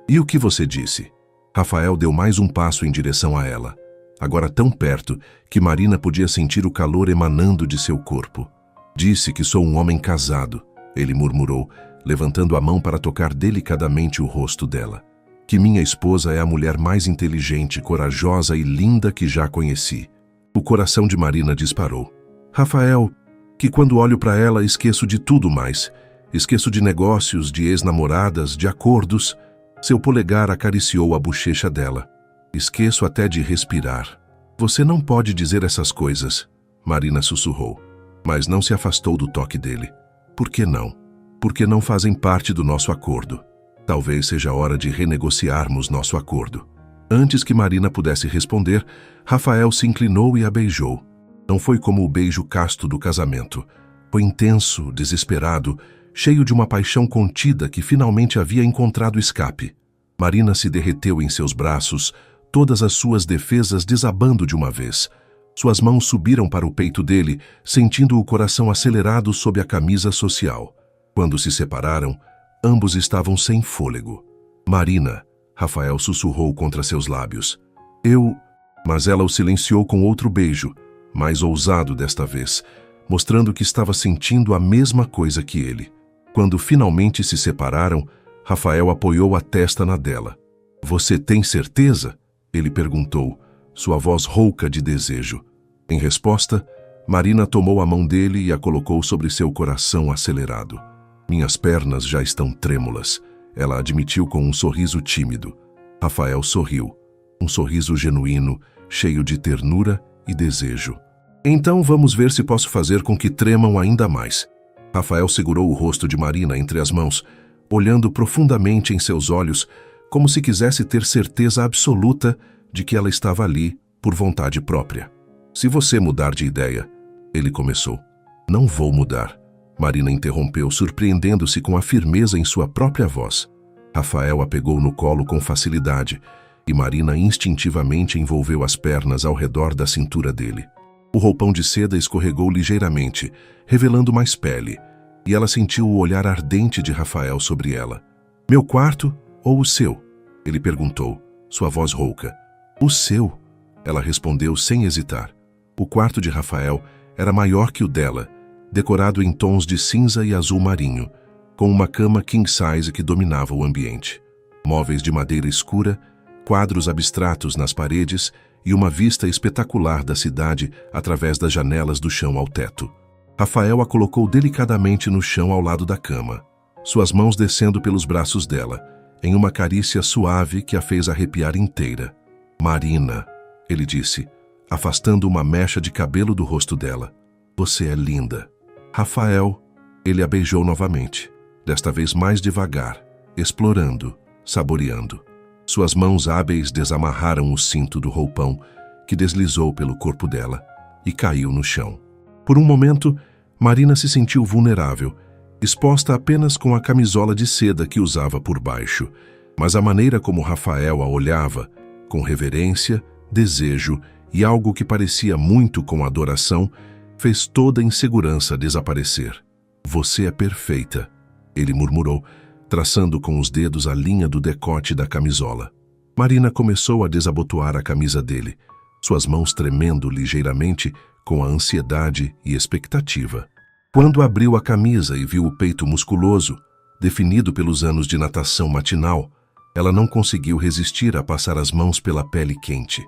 "E o que você disse?" Rafael deu mais um passo em direção a ela, agora tão perto que Marina podia sentir o calor emanando de seu corpo. "Disse que sou um homem casado", ele murmurou, levantando a mão para tocar delicadamente o rosto dela. "Que minha esposa é a mulher mais inteligente, corajosa e linda que já conheci." O coração de Marina disparou. "Rafael, que quando olho para ela esqueço de tudo mais. Esqueço de negócios, de ex-namoradas, de acordos." Seu polegar acariciou a bochecha dela. "Esqueço até de respirar." "Você não pode dizer essas coisas", Marina sussurrou, mas não se afastou do toque dele. "Por que não? Porque não fazem parte do nosso acordo. Talvez seja hora de renegociarmos nosso acordo." Antes que Marina pudesse responder, Rafael se inclinou e a beijou. Não foi como o beijo casto do casamento. Foi intenso, desesperado, cheio de uma paixão contida que finalmente havia encontrado escape. Marina se derreteu em seus braços, todas as suas defesas desabando de uma vez. Suas mãos subiram para o peito dele, sentindo o coração acelerado sob a camisa social. Quando se separaram, ambos estavam sem fôlego. "Marina", Rafael sussurrou contra seus lábios. Mas ela o silenciou com outro beijo, mais ousado desta vez, mostrando que estava sentindo a mesma coisa que ele. Quando finalmente se separaram, Rafael apoiou a testa na dela. "Você tem certeza?" ele perguntou, sua voz rouca de desejo. Em resposta, Marina tomou a mão dele e a colocou sobre seu coração acelerado. "Minhas pernas já estão trêmulas", ela admitiu com um sorriso tímido. Rafael sorriu, um sorriso genuíno, cheio de ternura e desejo. "Então vamos ver se posso fazer com que tremam ainda mais." Rafael segurou o rosto de Marina entre as mãos, olhando profundamente em seus olhos, como se quisesse ter certeza absoluta de que ela estava ali por vontade própria. "Se você mudar de ideia", ele começou. "Não vou mudar", Marina interrompeu, surpreendendo-se com a firmeza em sua própria voz. Rafael a pegou no colo com facilidade e Marina instintivamente envolveu as pernas ao redor da cintura dele. O roupão de seda escorregou ligeiramente, revelando mais pele, e ela sentiu o olhar ardente de Rafael sobre ela. "Meu quarto ou o seu?" ele perguntou, sua voz rouca. "O seu", ela respondeu sem hesitar. O quarto de Rafael era maior que o dela, decorado em tons de cinza e azul marinho, com uma cama king size que dominava o ambiente. móveis de madeira escura, quadros abstratos nas paredes e uma vista espetacular da cidade através das janelas do chão ao teto. Rafael a colocou delicadamente no chão ao lado da cama, suas mãos descendo pelos braços dela, em uma carícia suave que a fez arrepiar inteira. "Marina", ele disse, afastando uma mecha de cabelo do rosto dela. "Você é linda." "Rafael", ele a beijou novamente, desta vez mais devagar, explorando, saboreando. Suas mãos hábeis desamarraram o cinto do roupão que deslizou pelo corpo dela e caiu no chão. Por um momento, Marina se sentiu vulnerável, exposta apenas com a camisola de seda que usava por baixo, mas a maneira como Rafael a olhava, com reverência, desejo e algo que parecia muito com adoração, fez toda a insegurança desaparecer. "Você é perfeita", ele murmurou, traçando com os dedos a linha do decote da camisola. Marina começou a desabotoar a camisa dele, suas mãos tremendo ligeiramente com a ansiedade e expectativa. Quando abriu a camisa e viu o peito musculoso, definido pelos anos de natação matinal, ela não conseguiu resistir a passar as mãos pela pele quente.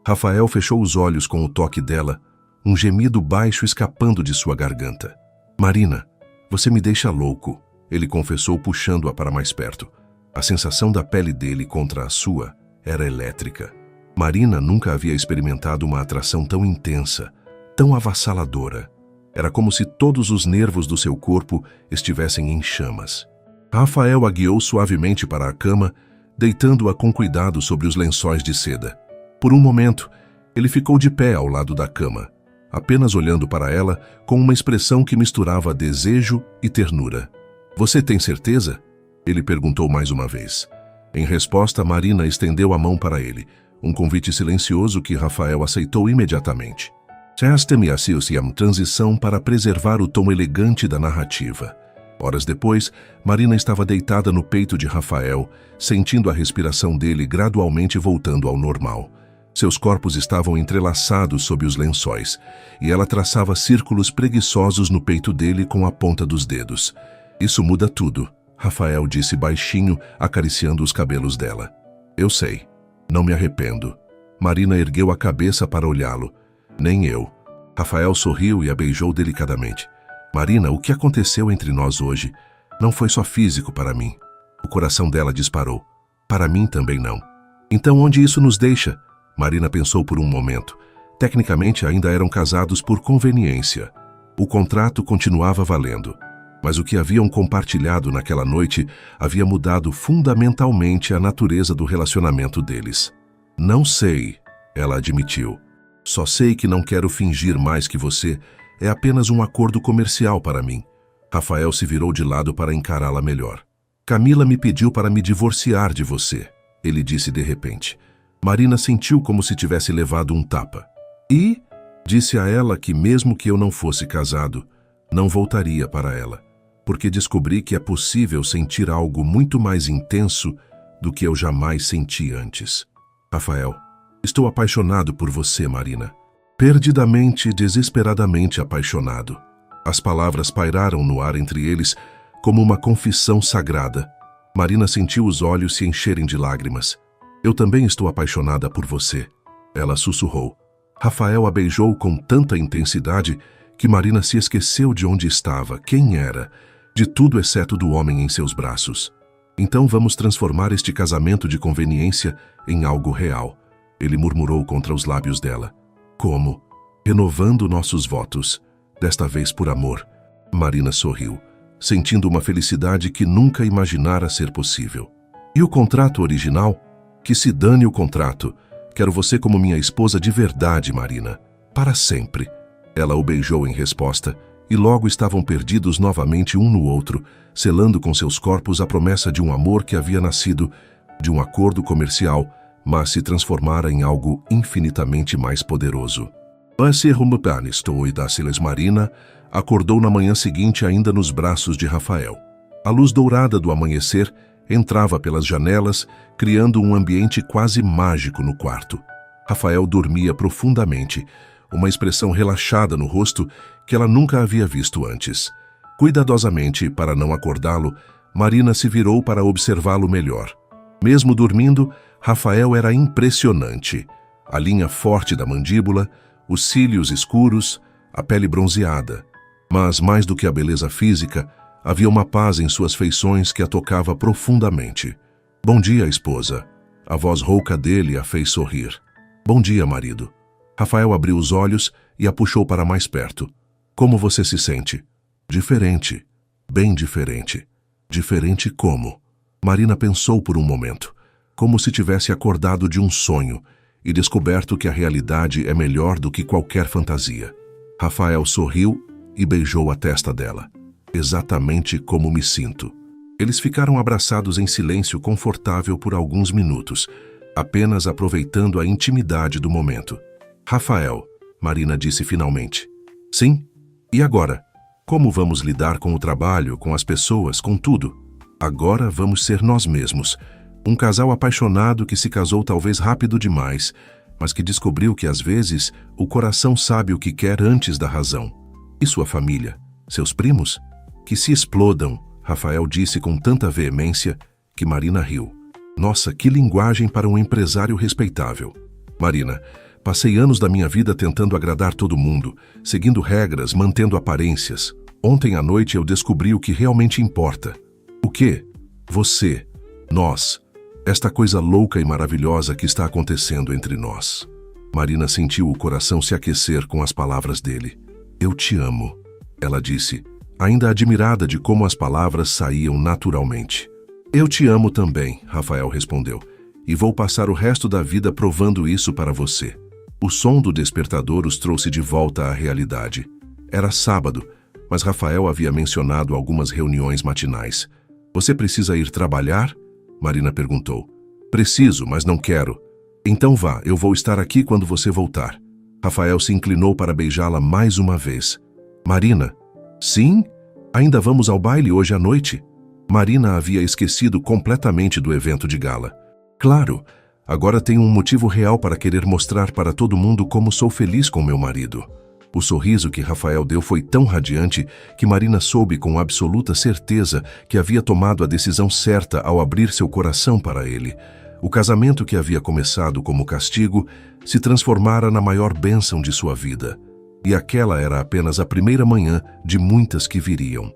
Rafael fechou os olhos com o toque dela, um gemido baixo escapando de sua garganta. "Marina, você me deixa louco", ele confessou puxando-a para mais perto. A sensação da pele dele contra a sua era elétrica. Marina nunca havia experimentado uma atração tão intensa, tão avassaladora. Era como se todos os nervos do seu corpo estivessem em chamas. Rafael a guiou suavemente para a cama, deitando-a com cuidado sobre os lençóis de seda. Por um momento, ele ficou de pé ao lado da cama, apenas olhando para ela com uma expressão que misturava desejo e ternura. "Você tem certeza?" ele perguntou mais uma vez. Em resposta, Marina estendeu a mão para ele, um convite silencioso que Rafael aceitou imediatamente. Esta-me associam transição para preservar o tom elegante da narrativa. Horas depois, Marina estava deitada no peito de Rafael, sentindo a respiração dele gradualmente voltando ao normal. Seus corpos estavam entrelaçados sob os lençóis, e ela traçava círculos preguiçosos no peito dele com a ponta dos dedos. "Isso muda tudo", Rafael disse baixinho, acariciando os cabelos dela. "Eu sei. Não me arrependo." Marina ergueu a cabeça para olhá-lo. "Nem eu." Rafael sorriu e a beijou delicadamente. "Marina, o que aconteceu entre nós hoje não foi só físico para mim." O coração dela disparou. "Para mim também não." "Então onde isso nos deixa?" Marina pensou por um momento. Tecnicamente ainda eram casados por conveniência. O contrato continuava valendo. Mas o que haviam compartilhado naquela noite havia mudado fundamentalmente a natureza do relacionamento deles. "Não sei", ela admitiu. "Só sei que não quero fingir mais que você é apenas um acordo comercial para mim." Rafael se virou de lado para encará-la melhor. "Camila me pediu para me divorciar de você", ele disse de repente. Marina sentiu como se tivesse levado um tapa. "E?" Disse a ela que mesmo que eu não fosse casado, não voltaria para ela, porque descobri que é possível sentir algo muito mais intenso do que eu jamais senti antes. "Rafael, estou apaixonado por você, Marina." Perdidamente e desesperadamente apaixonado. As palavras pairaram no ar entre eles como uma confissão sagrada. Marina sentiu os olhos se encherem de lágrimas. "Eu também estou apaixonada por você", ela sussurrou. Rafael a beijou com tanta intensidade que Marina se esqueceu de onde estava, quem era, de tudo exceto do homem em seus braços. "Então vamos transformar este casamento de conveniência em algo real", ele murmurou contra os lábios dela. "Como?" "Renovando nossos votos, desta vez por amor." Marina sorriu, sentindo uma felicidade que nunca imaginara ser possível. "E o contrato original?" "Que se dane o contrato. Quero você como minha esposa de verdade, Marina. Para sempre." Ela o beijou em resposta, e logo estavam perdidos novamente um no outro, selando com seus corpos a promessa de um amor que havia nascido de um acordo comercial, mas se transformara em algo infinitamente mais poderoso. Marina acordou na manhã seguinte ainda nos braços de Rafael. A luz dourada do amanhecer entrava pelas janelas, criando um ambiente quase mágico no quarto. Rafael dormia profundamente, uma expressão relaxada no rosto que ela nunca havia visto antes. Cuidadosamente, para não acordá-lo, Marina se virou para observá-lo melhor. Mesmo dormindo, Rafael era impressionante. A linha forte da mandíbula, os cílios escuros, a pele bronzeada. Mas, mais do que a beleza física, havia uma paz em suas feições que a tocava profundamente. Bom dia, esposa. A voz rouca dele a fez sorrir. Bom dia, marido. Rafael abriu os olhos e a puxou para mais perto. Como você se sente? Diferente. Bem diferente. Diferente como? Marina pensou por um momento, como se tivesse acordado de um sonho e descoberto que a realidade é melhor do que qualquer fantasia. Rafael sorriu e beijou a testa dela. Exatamente como me sinto. Eles ficaram abraçados em silêncio confortável por alguns minutos, apenas aproveitando a intimidade do momento. Rafael, Marina disse finalmente. Sim? E agora? Como vamos lidar com o trabalho, com as pessoas, com tudo? Agora vamos ser nós mesmos. Um casal apaixonado que se casou talvez rápido demais, mas que descobriu que às vezes o coração sabe o que quer antes da razão. E sua família? Seus primos? Que se explodam, Rafael disse com tanta veemência que Marina riu. Nossa, que linguagem para um empresário respeitável. Marina, passei anos da minha vida tentando agradar todo mundo, seguindo regras, mantendo aparências. Ontem à noite eu descobri o que realmente importa. O quê? Você. Nós. Esta coisa louca e maravilhosa que está acontecendo entre nós. Marina sentiu o coração se aquecer com as palavras dele. Eu te amo, ela disse, ainda admirada de como as palavras saíam naturalmente. Eu te amo também, Rafael respondeu, e vou passar o resto da vida provando isso para você. O som do despertador os trouxe de volta à realidade. Era sábado, mas Rafael havia mencionado algumas reuniões matinais. Você precisa ir trabalhar? Marina perguntou. Preciso, mas não quero. Então vá, eu vou estar aqui quando você voltar. Rafael se inclinou para beijá-la mais uma vez. Marina? Sim? Ainda vamos ao baile hoje à noite? Marina havia esquecido completamente do evento de gala. Claro, agora tenho um motivo real para querer mostrar para todo mundo como sou feliz com meu marido. O sorriso que Rafael deu foi tão radiante que Marina soube com absoluta certeza que havia tomado a decisão certa ao abrir seu coração para ele. O casamento que havia começado como castigo se transformara na maior bênção de sua vida. E aquela era apenas a primeira manhã de muitas que viriam.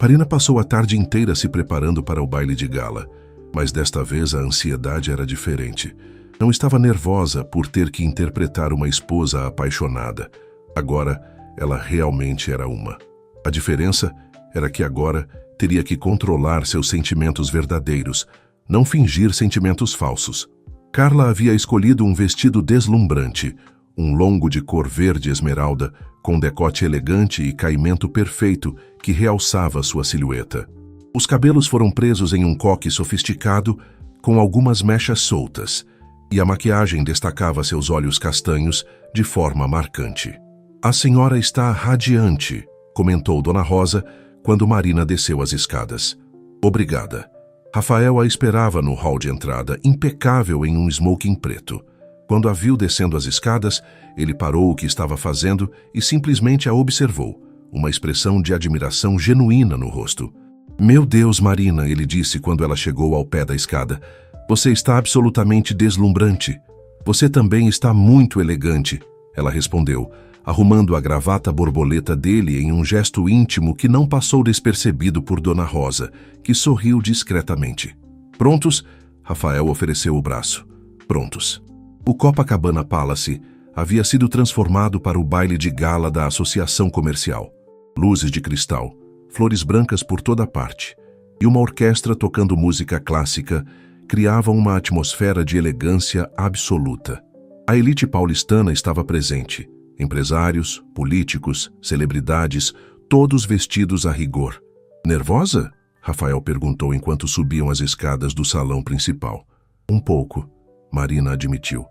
Marina passou a tarde inteira se preparando para o baile de gala, mas desta vez a ansiedade era diferente. Não estava nervosa por ter que interpretar uma esposa apaixonada. Agora, ela realmente era uma. A diferença era que agora teria que controlar seus sentimentos verdadeiros, não fingir sentimentos falsos. Carla havia escolhido um vestido deslumbrante, um longo de cor verde esmeralda, com decote elegante e caimento perfeito que realçava sua silhueta. Os cabelos foram presos em um coque sofisticado, com algumas mechas soltas, e a maquiagem destacava seus olhos castanhos de forma marcante. A senhora está radiante, comentou Dona Rosa quando Marina desceu as escadas. Obrigada. Rafael a esperava no hall de entrada, impecável em um smoking preto. Quando a viu descendo as escadas, ele parou o que estava fazendo e simplesmente a observou, uma expressão de admiração genuína no rosto. Meu Deus, Marina, ele disse quando ela chegou ao pé da escada. Você está absolutamente deslumbrante. Você também está muito elegante, ela respondeu, arrumando a gravata borboleta dele em um gesto íntimo que não passou despercebido por Dona Rosa, que sorriu discretamente. Prontos? Rafael ofereceu o braço. Prontos. O Copacabana Palace havia sido transformado para o baile de gala da associação comercial. Luzes de cristal, flores brancas por toda parte, e uma orquestra tocando música clássica criavam uma atmosfera de elegância absoluta. A elite paulistana estava presente. Empresários, políticos, celebridades, todos vestidos a rigor. Nervosa? Rafael perguntou enquanto subiam as escadas do salão principal. Um pouco, Marina admitiu.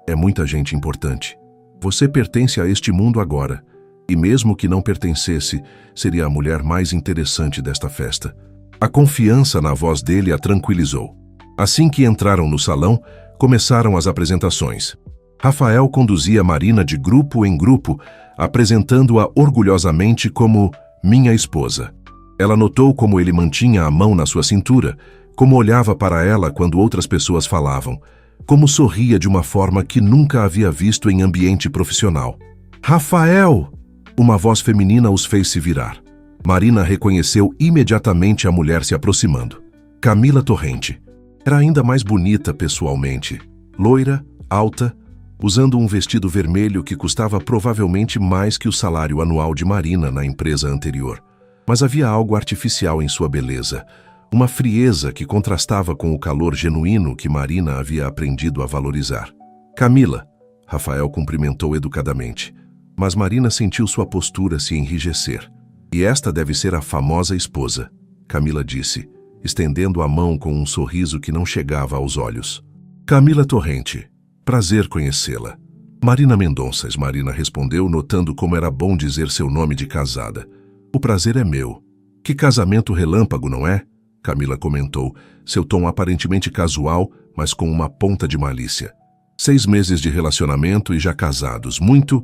É muita gente importante. Você pertence a este mundo agora, e mesmo que não pertencesse, seria a mulher mais interessante desta festa. A confiança na voz dele a tranquilizou. Assim que entraram no salão, começaram as apresentações. Rafael conduzia Marina de grupo em grupo, apresentando-a orgulhosamente como minha esposa. Ela notou como ele mantinha a mão na sua cintura, como olhava para ela quando outras pessoas falavam, como sorria de uma forma que nunca havia visto em ambiente profissional. Rafael! Uma voz feminina os fez se virar. Marina reconheceu imediatamente a mulher se aproximando. Camila Torrente. Era ainda mais bonita pessoalmente. Loira, alta, usando um vestido vermelho que custava provavelmente mais que o salário anual de Marina na empresa anterior. Mas havia algo artificial em sua beleza, uma frieza que contrastava com o calor genuíno que Marina havia aprendido a valorizar. Camila, Rafael cumprimentou educadamente, mas Marina sentiu sua postura se enrijecer. E esta deve ser a famosa esposa, Camila disse, estendendo a mão com um sorriso que não chegava aos olhos. Camila Torrente, prazer conhecê-la. Marina Mendonça, Marina respondeu, notando como era bom dizer seu nome de casada. O prazer é meu. Que casamento relâmpago, não é? Camila comentou, seu tom aparentemente casual, mas com uma ponta de malícia. 6 meses de relacionamento e já casados, muito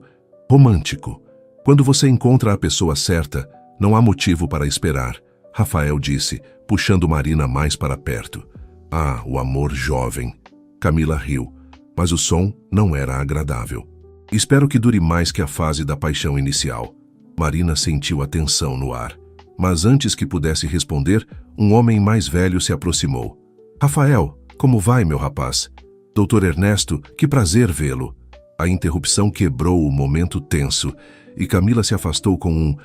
romântico. Quando você encontra a pessoa certa, não há motivo para esperar, Rafael disse, puxando Marina mais para perto. Ah, o amor jovem. Camila riu, mas o som não era agradável. Espero que dure mais que a fase da paixão inicial. Marina sentiu a tensão no ar. Mas antes que pudesse responder, um homem mais velho se aproximou. Rafael, como vai, meu rapaz? Doutor Ernesto, que prazer vê-lo. A interrupção quebrou o momento tenso e Camila se afastou com um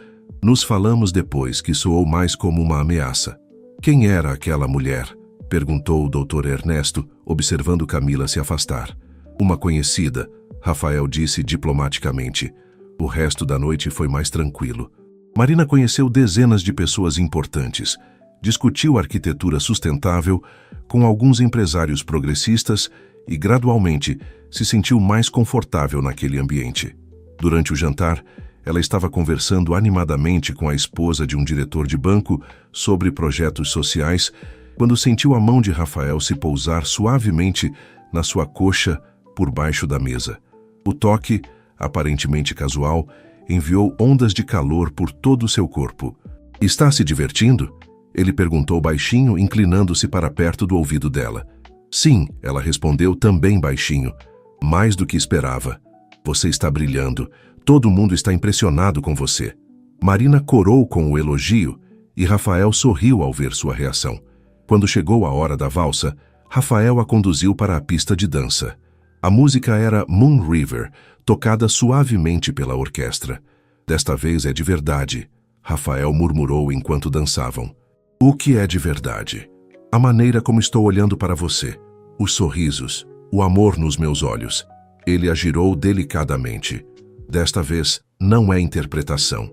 "nos falamos depois", que soou mais como uma ameaça. Quem era aquela mulher? Perguntou o doutor Ernesto, observando Camila se afastar. Uma conhecida, Rafael disse diplomaticamente. O resto da noite foi mais tranquilo. Marina conheceu dezenas de pessoas importantes, discutiu arquitetura sustentável com alguns empresários progressistas e, gradualmente, se sentiu mais confortável naquele ambiente. Durante o jantar, ela estava conversando animadamente com a esposa de um diretor de banco sobre projetos sociais, quando sentiu a mão de Rafael se pousar suavemente na sua coxa por baixo da mesa. O toque, aparentemente casual, enviou ondas de calor por todo o seu corpo. Está se divertindo? Ele perguntou baixinho, inclinando-se para perto do ouvido dela. Sim, ela respondeu também baixinho. Mais do que esperava. Você está brilhando. Todo mundo está impressionado com você. Marina corou com o elogio e Rafael sorriu ao ver sua reação. Quando chegou a hora da valsa, Rafael a conduziu para a pista de dança. A música era Moon River, tocada suavemente pela orquestra. Desta vez é de verdade, Rafael murmurou enquanto dançavam. O que é de verdade? A maneira como estou olhando para você, os sorrisos, o amor nos meus olhos. Ele a girou delicadamente. Desta vez, não é interpretação.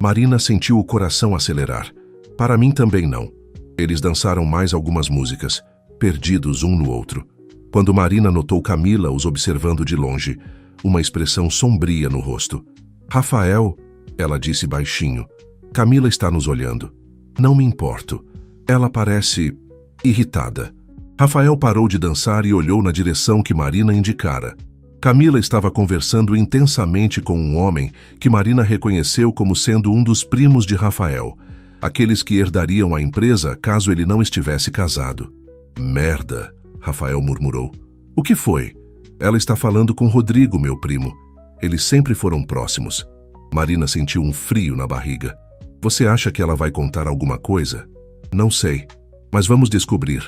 Marina sentiu o coração acelerar. Para mim também não. Eles dançaram mais algumas músicas, perdidos um no outro. Quando Marina notou Camila os observando de longe, uma expressão sombria no rosto. Rafael, ela disse baixinho, Camila está nos olhando. Não me importo. Ela parece irritada. Rafael parou de dançar e olhou na direção que Marina indicara. Camila estava conversando intensamente com um homem que Marina reconheceu como sendo um dos primos de Rafael, aqueles que herdariam a empresa caso ele não estivesse casado. Merda, Rafael murmurou. O que foi? Ela está falando com Rodrigo, meu primo. Eles sempre foram próximos. Marina sentiu um frio na barriga. Você acha que ela vai contar alguma coisa? Não sei, mas vamos descobrir.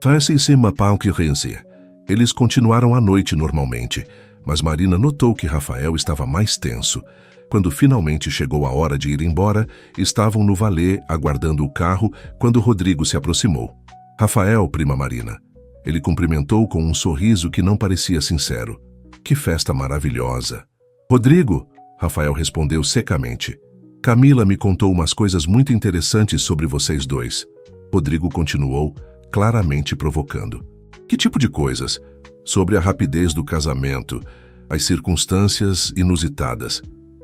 Faz-se uma concorrência. Eles continuaram a noite normalmente, mas Marina notou que Rafael estava mais tenso. Quando finalmente chegou a hora de ir embora, estavam no valet aguardando o carro quando Rodrigo se aproximou. Rafael, prima Marina. Ele cumprimentou com um sorriso que não parecia sincero. Que festa maravilhosa. Rodrigo, Rafael respondeu secamente. Camila me contou umas coisas muito interessantes sobre vocês dois. Rodrigo continuou, claramente provocando. Que tipo de coisas? Sobre a rapidez do casamento, as circunstâncias inusitadas.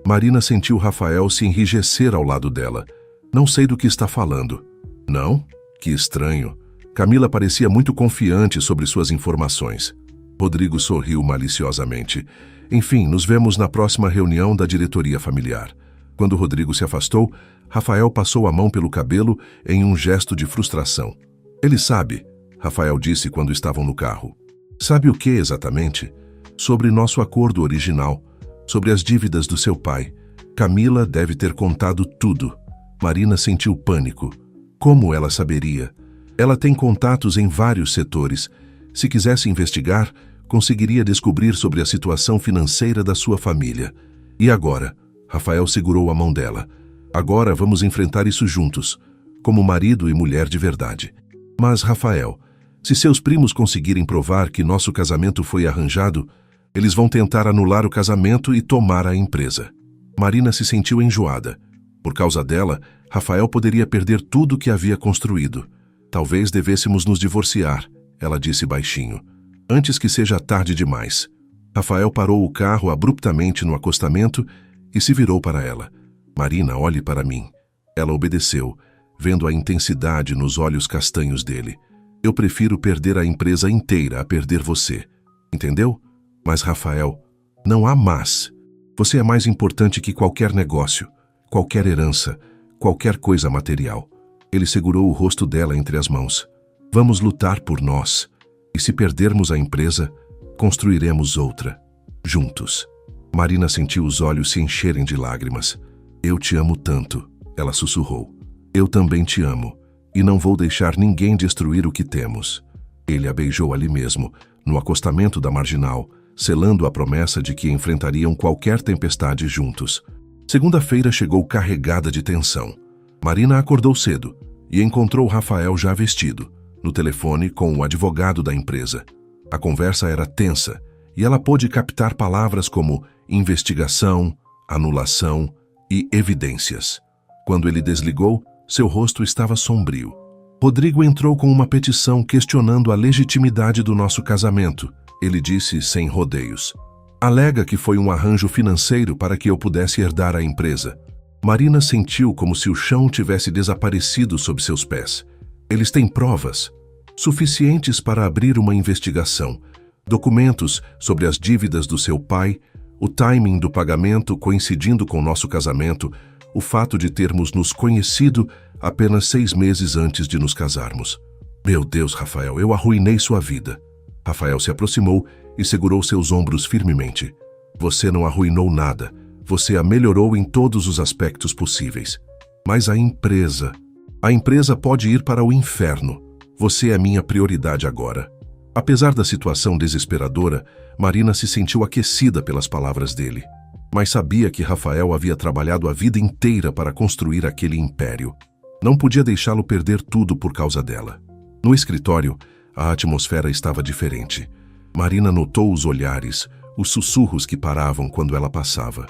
Marina sentiu Rafael se enrijecer ao lado dela. Não sei do que está falando. Não? Que estranho. Camila parecia muito confiante sobre suas informações. Rodrigo sorriu maliciosamente. Enfim, nos vemos na próxima reunião da diretoria familiar. Quando Rodrigo se afastou, Rafael passou a mão pelo cabelo em um gesto de frustração. Ele sabe, Rafael disse quando estavam no carro. Sabe o que exatamente? Sobre nosso acordo original, sobre as dívidas do seu pai. Camila deve ter contado tudo. Marina sentiu pânico. Como ela saberia? Ela tem contatos em vários setores. Se quisesse investigar, conseguiria descobrir sobre a situação financeira da sua família. E agora? Rafael segurou a mão dela. Agora vamos enfrentar isso juntos, como marido e mulher de verdade. Mas, Rafael, se seus primos conseguirem provar que nosso casamento foi arranjado, eles vão tentar anular o casamento e tomar a empresa. Marina se sentiu enjoada. Por causa dela, Rafael poderia perder tudo que havia construído. Talvez devêssemos nos divorciar, ela disse baixinho, antes que seja tarde demais. Rafael parou o carro abruptamente no acostamento e se virou para ela. Marina, olhe para mim. Ela obedeceu, vendo a intensidade nos olhos castanhos dele. Eu prefiro perder a empresa inteira a perder você. Entendeu? Mas, Rafael, não há mas. Você é mais importante que qualquer negócio, qualquer herança, qualquer coisa material. Ele segurou o rosto dela entre as mãos. Vamos lutar por nós. E se perdermos a empresa, construiremos outra. Juntos. Marina sentiu os olhos se encherem de lágrimas. Eu te amo tanto, ela sussurrou. Eu também te amo, e não vou deixar ninguém destruir o que temos. Ele a beijou ali mesmo, no acostamento da marginal, selando a promessa de que enfrentariam qualquer tempestade juntos. Segunda-feira chegou carregada de tensão. Marina acordou cedo e encontrou Rafael já vestido, no telefone com o advogado da empresa. A conversa era tensa e ela pôde captar palavras como investigação, anulação e evidências. Quando ele desligou, seu rosto estava sombrio. Rodrigo entrou com uma petição questionando a legitimidade do nosso casamento. Ele disse sem rodeios. Alega que foi um arranjo financeiro para que eu pudesse herdar a empresa. Marina sentiu como se o chão tivesse desaparecido sob seus pés. Eles têm provas suficientes para abrir uma investigação. Documentos sobre as dívidas do seu pai, o timing do pagamento coincidindo com nosso casamento, o fato de termos nos conhecido apenas 6 meses antes de nos casarmos. Meu Deus, Rafael, eu arruinei sua vida. Rafael se aproximou e segurou seus ombros firmemente. Você não arruinou nada. Você a melhorou em todos os aspectos possíveis. Mas a empresa pode ir para o inferno. Você é minha prioridade agora. Apesar da situação desesperadora, Marina se sentiu aquecida pelas palavras dele. Mas sabia que Rafael havia trabalhado a vida inteira para construir aquele império. Não podia deixá-lo perder tudo por causa dela. No escritório, a atmosfera estava diferente. Marina notou os olhares, os sussurros que paravam quando ela passava.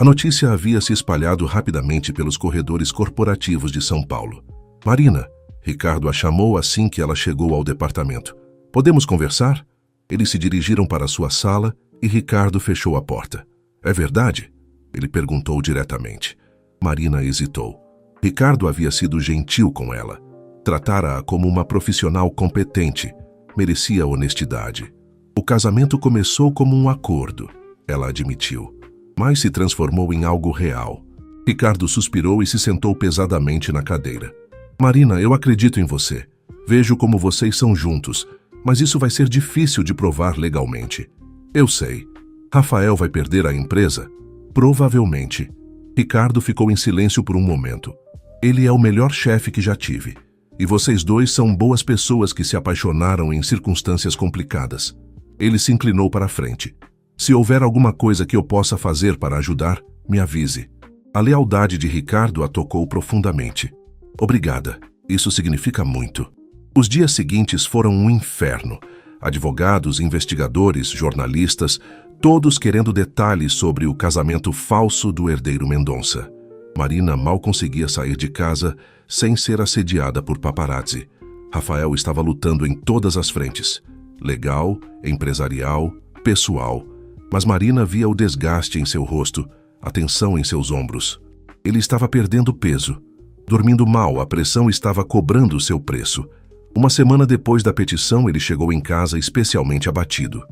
A notícia havia se espalhado rapidamente pelos corredores corporativos de São Paulo. Marina, Ricardo a chamou assim que ela chegou ao departamento. Podemos conversar? Eles se dirigiram para sua sala e Ricardo fechou a porta. É verdade? Ele perguntou diretamente. Marina hesitou. Ricardo havia sido gentil com ela. Tratara-a como uma profissional competente. Merecia honestidade. O casamento começou como um acordo, ela admitiu, mas se transformou em algo real. Ricardo suspirou e se sentou pesadamente na cadeira. Marina, eu acredito em você. Vejo como vocês são juntos, mas isso vai ser difícil de provar legalmente. Eu sei. Rafael vai perder a empresa? Provavelmente. Ricardo ficou em silêncio por um momento. Ele é o melhor chefe que já tive. E vocês dois são boas pessoas que se apaixonaram em circunstâncias complicadas. Ele se inclinou para a frente. Se houver alguma coisa que eu possa fazer para ajudar, me avise. A lealdade de Ricardo a tocou profundamente. Obrigada. Isso significa muito. Os dias seguintes foram um inferno. Advogados, investigadores, jornalistas, todos querendo detalhes sobre o casamento falso do herdeiro Mendonça. Marina mal conseguia sair de casa sem ser assediada por paparazzi. Rafael estava lutando em todas as frentes. Legal, empresarial, pessoal. Mas Marina via o desgaste em seu rosto, a tensão em seus ombros. Ele estava perdendo peso. Dormindo mal, a pressão estava cobrando seu preço. Uma semana depois da petição, ele chegou em casa especialmente abatido.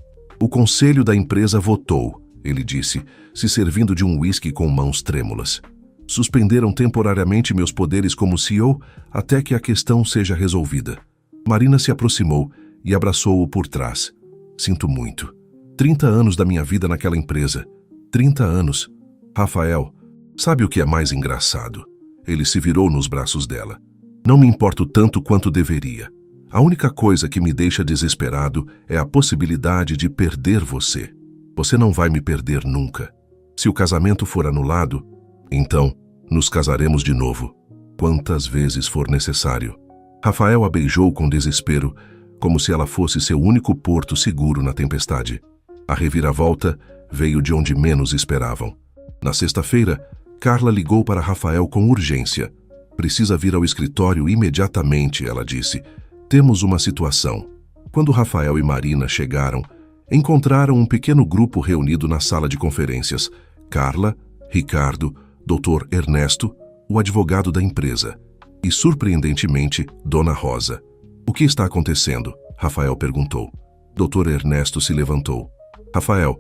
O conselho da empresa votou, ele disse, se servindo de um uísque com mãos trêmulas. Suspenderam temporariamente meus poderes como CEO até que a questão seja resolvida. Marina se aproximou e abraçou-o por trás. Sinto muito. 30 anos da minha vida naquela empresa. 30 anos. Rafael, sabe o que é mais engraçado? Ele se virou nos braços dela. Não me importo tanto quanto deveria. A única coisa que me deixa desesperado é a possibilidade de perder você. Você não vai me perder nunca. Se o casamento for anulado, então nos casaremos de novo, quantas vezes for necessário. Rafael a beijou com desespero, como se ela fosse seu único porto seguro na tempestade. A reviravolta veio de onde menos esperavam. Na sexta-feira, Carla ligou para Rafael com urgência. Precisa vir ao escritório imediatamente, ela disse. Temos uma situação. Quando Rafael e Marina chegaram, encontraram um pequeno grupo reunido na sala de conferências. Carla, Ricardo, Dr. Ernesto, o advogado da empresa. E, surpreendentemente, Dona Rosa. O que está acontecendo? Rafael perguntou. Dr. Ernesto se levantou. Rafael,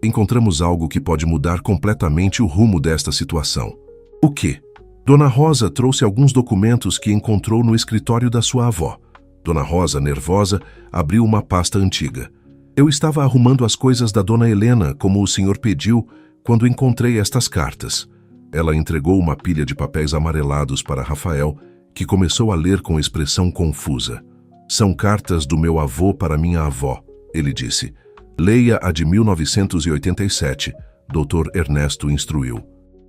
encontramos algo que pode mudar completamente o rumo desta situação. O quê? Dona Rosa trouxe alguns documentos que encontrou no escritório da sua avó. Dona Rosa, nervosa, abriu uma pasta antiga. Eu estava arrumando as coisas da Dona Helena, como o senhor pediu, quando encontrei estas cartas. Ela entregou uma pilha de papéis amarelados para Rafael, que começou a ler com expressão confusa. São cartas do meu avô para minha avó, ele disse. Leia a de 1987, Dr. Ernesto instruiu.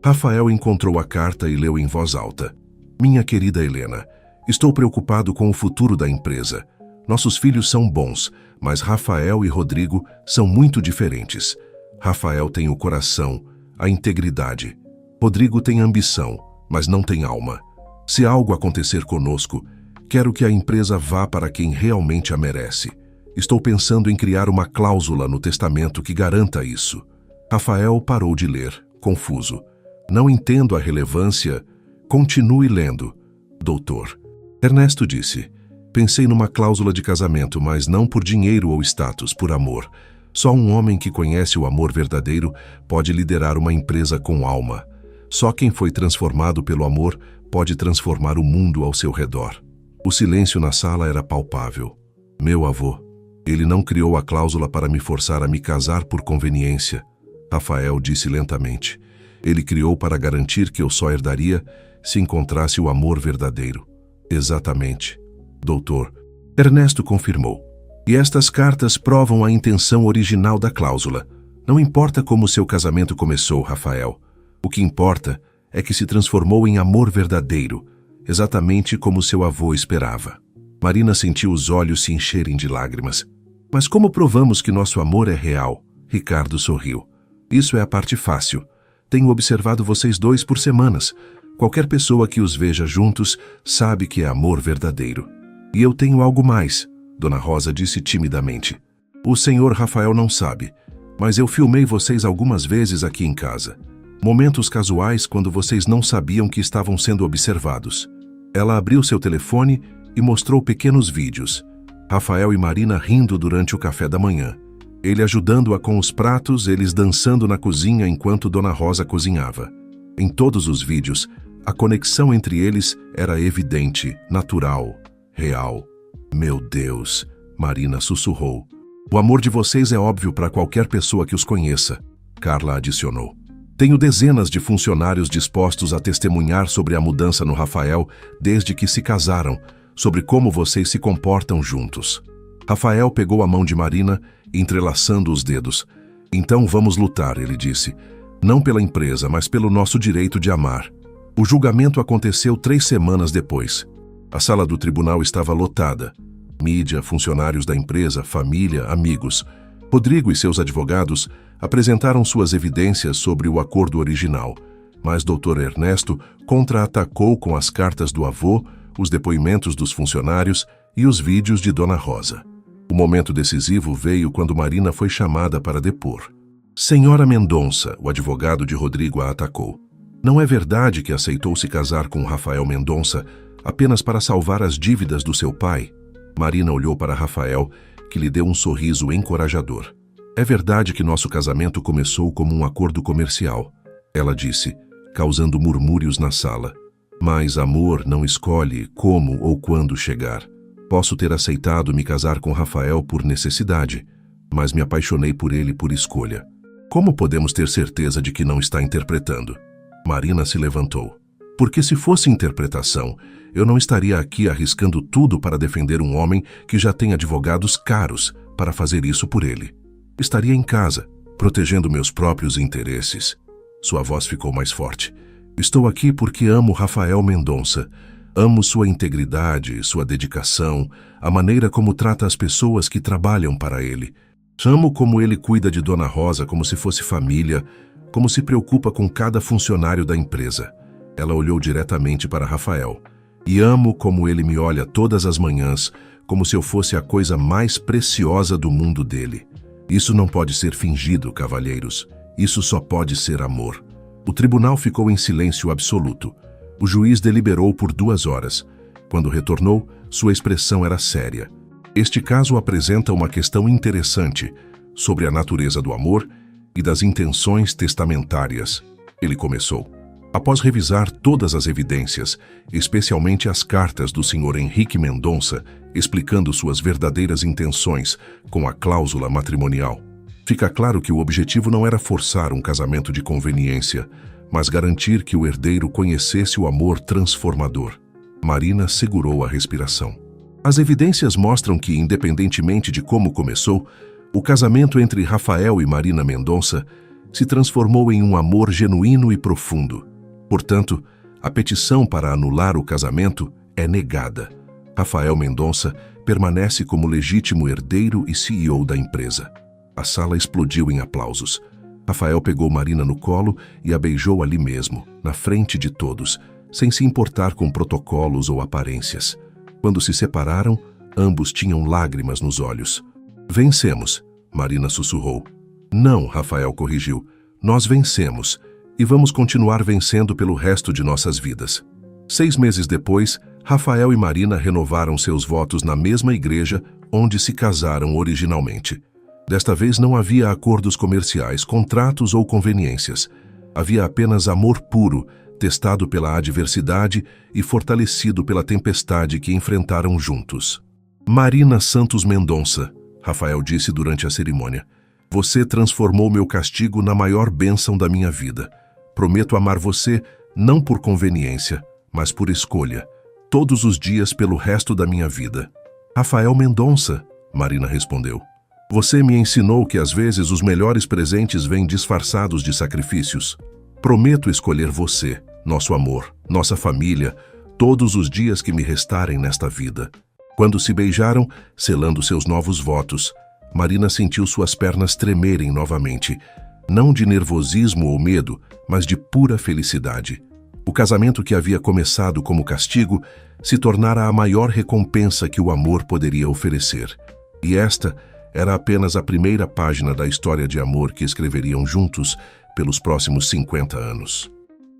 Rafael encontrou a carta e leu em voz alta. Minha querida Helena, estou preocupado com o futuro da empresa. Nossos filhos são bons, mas Rafael e Rodrigo são muito diferentes. Rafael tem o coração, a integridade. Rodrigo tem ambição, mas não tem alma. Se algo acontecer conosco, quero que a empresa vá para quem realmente a merece. Estou pensando em criar uma cláusula no testamento que garanta isso. Rafael parou de ler, confuso. Não entendo a relevância. Continue lendo. Doutor. Ernesto disse. Pensei numa cláusula de casamento, mas não por dinheiro ou status, por amor. Só um homem que conhece o amor verdadeiro pode liderar uma empresa com alma. Só quem foi transformado pelo amor pode transformar o mundo ao seu redor. O silêncio na sala era palpável. Meu avô. Ele não criou a cláusula para me forçar a me casar por conveniência. Rafael disse lentamente. Ele criou para garantir que eu só herdaria se encontrasse o amor verdadeiro. Exatamente. Doutor. Ernesto confirmou. E estas cartas provam a intenção original da cláusula. Não importa como seu casamento começou, Rafael. O que importa é que se transformou em amor verdadeiro, exatamente como seu avô esperava. Marina sentiu os olhos se encherem de lágrimas. Mas como provamos que nosso amor é real? Ricardo sorriu. Isso é a parte fácil. Tenho observado vocês dois por semanas. Qualquer pessoa que os veja juntos sabe que é amor verdadeiro. E eu tenho algo mais, Dona Rosa disse timidamente. O senhor Rafael não sabe, mas eu filmei vocês algumas vezes aqui em casa. Momentos casuais quando vocês não sabiam que estavam sendo observados. Ela abriu seu telefone e mostrou pequenos vídeos. Rafael e Marina rindo durante o café da manhã. Ele ajudando-a com os pratos, eles dançando na cozinha enquanto Dona Rosa cozinhava. Em todos os vídeos, a conexão entre eles era evidente, natural, real. Meu Deus, Marina sussurrou. O amor de vocês é óbvio para qualquer pessoa que os conheça, Carla adicionou. Tenho dezenas de funcionários dispostos a testemunhar sobre a mudança no Rafael desde que se casaram, sobre como vocês se comportam juntos. Rafael pegou a mão de Marina, entrelaçando os dedos. Então vamos lutar, ele disse. Não pela empresa, mas pelo nosso direito de amar. O julgamento aconteceu 3 semanas depois. A sala do tribunal estava lotada. Mídia, funcionários da empresa, família, amigos. Rodrigo e seus advogados apresentaram suas evidências sobre o acordo original, mas Dr. Ernesto contra-atacou com as cartas do avô, os depoimentos dos funcionários e os vídeos de Dona Rosa. O momento decisivo veio quando Marina foi chamada para depor. Senhora Mendonça, o advogado de Rodrigo a atacou. Não é verdade que aceitou se casar com Rafael Mendonça apenas para salvar as dívidas do seu pai? Marina olhou para Rafael, que lhe deu um sorriso encorajador. É verdade que nosso casamento começou como um acordo comercial, ela disse, causando murmúrios na sala. Mas amor não escolhe como ou quando chegar. Posso ter aceitado me casar com Rafael por necessidade, mas me apaixonei por ele por escolha. Como podemos ter certeza de que não está interpretando? Marina se levantou. Porque se fosse interpretação, eu não estaria aqui arriscando tudo para defender um homem que já tem advogados caros para fazer isso por ele. Estaria em casa, protegendo meus próprios interesses. Sua voz ficou mais forte. Estou aqui porque amo Rafael Mendonça. Amo sua integridade, sua dedicação, a maneira como trata as pessoas que trabalham para ele. Amo como ele cuida de Dona Rosa como se fosse família, como se preocupa com cada funcionário da empresa. Ela olhou diretamente para Rafael. E amo como ele me olha todas as manhãs, como se eu fosse a coisa mais preciosa do mundo dele. Isso não pode ser fingido, cavalheiros. Isso só pode ser amor. O tribunal ficou em silêncio absoluto. O juiz deliberou por 2 horas. Quando retornou, sua expressão era séria. Este caso apresenta uma questão interessante sobre a natureza do amor e das intenções testamentárias. Ele começou. Após revisar todas as evidências, especialmente as cartas do Sr. Henrique Mendonça, explicando suas verdadeiras intenções com a cláusula matrimonial, fica claro que o objetivo não era forçar um casamento de conveniência, mas garantir que o herdeiro conhecesse o amor transformador. Marina segurou a respiração. As evidências mostram que, independentemente de como começou, o casamento entre Rafael e Marina Mendonça se transformou em um amor genuíno e profundo. Portanto, a petição para anular o casamento é negada. Rafael Mendonça permanece como legítimo herdeiro e CEO da empresa. A sala explodiu em aplausos. Rafael pegou Marina no colo e a beijou ali mesmo, na frente de todos, sem se importar com protocolos ou aparências. Quando se separaram, ambos tinham lágrimas nos olhos. Vencemos, Marina sussurrou. Não, Rafael corrigiu. Nós vencemos e vamos continuar vencendo pelo resto de nossas vidas. 6 meses depois, Rafael e Marina renovaram seus votos na mesma igreja onde se casaram originalmente. Desta vez não havia acordos comerciais, contratos ou conveniências. Havia apenas amor puro, testado pela adversidade e fortalecido pela tempestade que enfrentaram juntos. Marina Santos Mendonça, Rafael disse durante a cerimônia, você transformou meu castigo na maior bênção da minha vida. Prometo amar você não por conveniência, mas por escolha, todos os dias pelo resto da minha vida. Rafael Mendonça, Marina respondeu. Você me ensinou que às vezes os melhores presentes vêm disfarçados de sacrifícios. Prometo escolher você, nosso amor, nossa família, todos os dias que me restarem nesta vida. Quando se beijaram, selando seus novos votos, Marina sentiu suas pernas tremerem novamente, não de nervosismo ou medo, mas de pura felicidade. O casamento que havia começado como castigo se tornara a maior recompensa que o amor poderia oferecer. E esta era apenas a primeira página da história de amor que escreveriam juntos pelos próximos 50 anos.